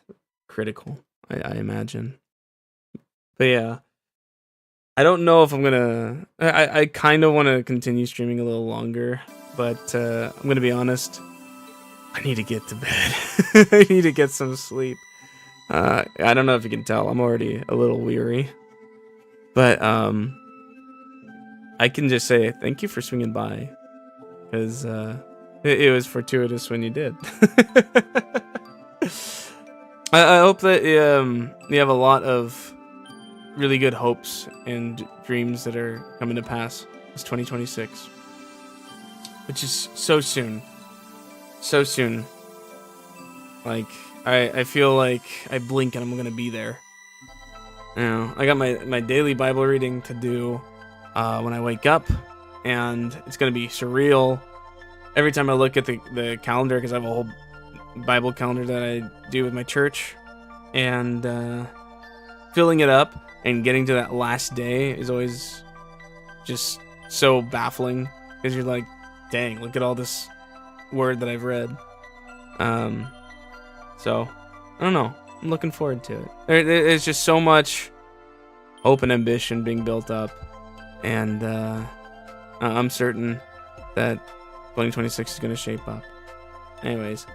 critical, I imagine. But yeah, I don't know if I'm gonna. I kind of want to continue streaming a little longer, but I'm gonna be honest. I need to get to bed. I need to get some sleep. I don't know if you can tell, I'm already a little weary. But I can just say thank you for swinging by, because it was fortuitous when you did. I hope that you have a lot of really good hopes and dreams that are coming to pass this 2026, which is so soon. So soon. Like, I feel like I blink and I'm gonna be there. You know, I got my daily Bible reading to do when I wake up, and it's gonna be surreal every time I look at the calendar, because I have a whole Bible calendar that I do with my church, and filling it up and getting to that last day is always just so baffling, because you're like, dang, look at all this word that I've read. So I don't know, I'm looking forward to it. There's just so much hope and ambition being built up, and I'm certain that 2026 is going to shape up. Anyways,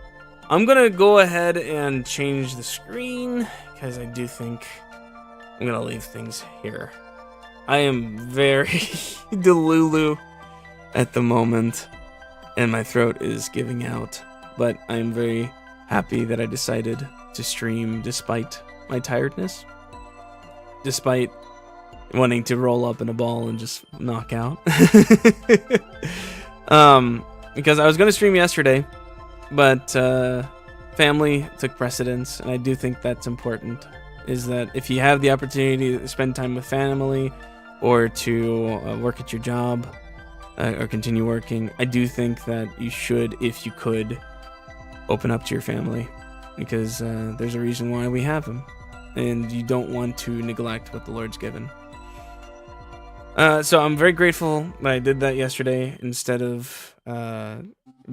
I'm going to go ahead and change the screen, because I do think I'm going to leave things here. I am very delulu at the moment, and my throat is giving out, but I'm very happy that I decided to stream despite my tiredness, despite wanting to roll up in a ball and just knock out. Because I was going to stream yesterday, but family took precedence, and I do think that's important, is that if you have the opportunity to spend time with family or to work at your job or continue working, I do think that you should, if you could, open up to your family, because there's a reason why we have them, and you don't want to neglect what the Lord's given. So I'm very grateful that I did that yesterday instead of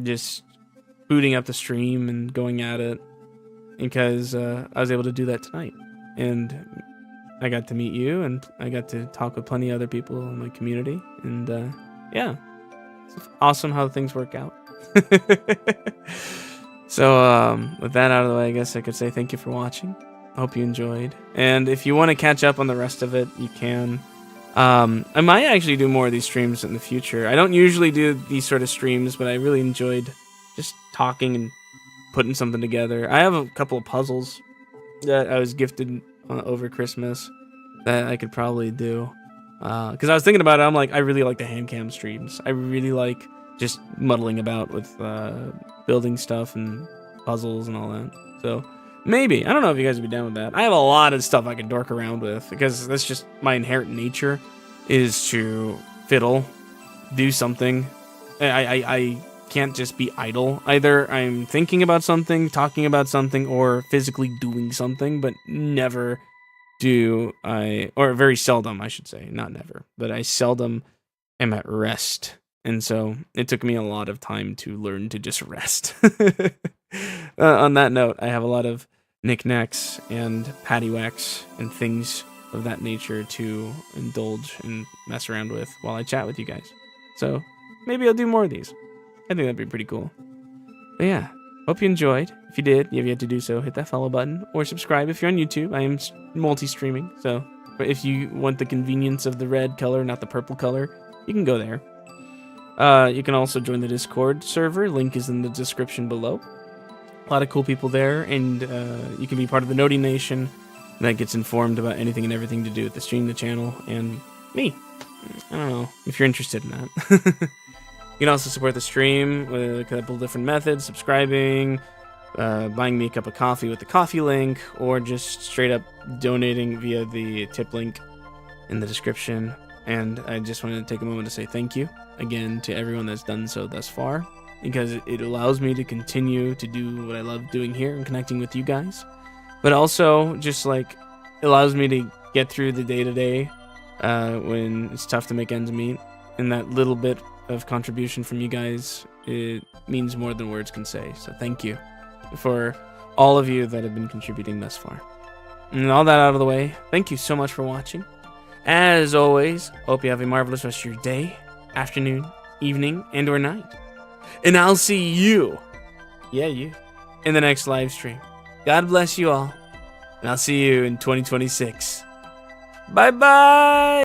just booting up the stream and going at it, because I was able to do that tonight, and I got to meet you, and I got to talk with plenty of other people in my community, and yeah, it's awesome how things work out. So with that out of the way, I guess I could say thank you for watching. I hope you enjoyed, and if you want to catch up on the rest of it, you can. I might actually do more of these streams in the future. I don't usually do these sort of streams, but I really enjoyed just talking and putting something together. I have a couple of puzzles that I was gifted over Christmas that I could probably do. Because I was thinking about it, I'm like, I really like the hand cam streams. I really like just muddling about with building stuff and puzzles and all that. So maybe. I don't know if you guys would be down with that. I have a lot of stuff I can dork around with, because that's just my inherent nature, is to fiddle, do something. I can't just be idle. Either I'm thinking about something, talking about something, or physically doing something, but never do I, or very seldom, I should say, not never, but I seldom am at rest. And so it took me a lot of time to learn to just rest. On that note, I have a lot of knickknacks and paddywhacks and things of that nature to indulge and mess around with while I chat with you guys. So maybe I'll do more of these. I think that'd be pretty cool. But yeah, hope you enjoyed. If you did, you have yet to do so, hit that follow button or subscribe if you're on YouTube. I am multi-streaming, so if you want the convenience of the red color, not the purple color, you can go there. You can also join the Discord server. Link is in the description below. A lot of cool people there, and you can be part of the Noti Nation that gets informed about anything and everything to do with the stream, the channel, and me. I don't know if you're interested in that. You can also support the stream with a couple different methods: subscribing, buying me a cup of coffee with the coffee link, or just straight up donating via the tip link in the description. And I just wanted to take a moment to say thank you again to everyone that's done so thus far, because it allows me to continue to do what I love doing here and connecting with you guys, but also just like allows me to get through the day-to-day when it's tough to make ends meet, and that little bit of contribution from you guys, it means more than words can say. So thank you for all of you that have been contributing thus far. And all that out of the way, thank you so much for watching. As always, hope you have a marvelous rest of your day, afternoon, evening, and or night. And I'll see you, yeah, you, in the next live stream. God bless you all, and I'll see you in 2026. Bye-bye!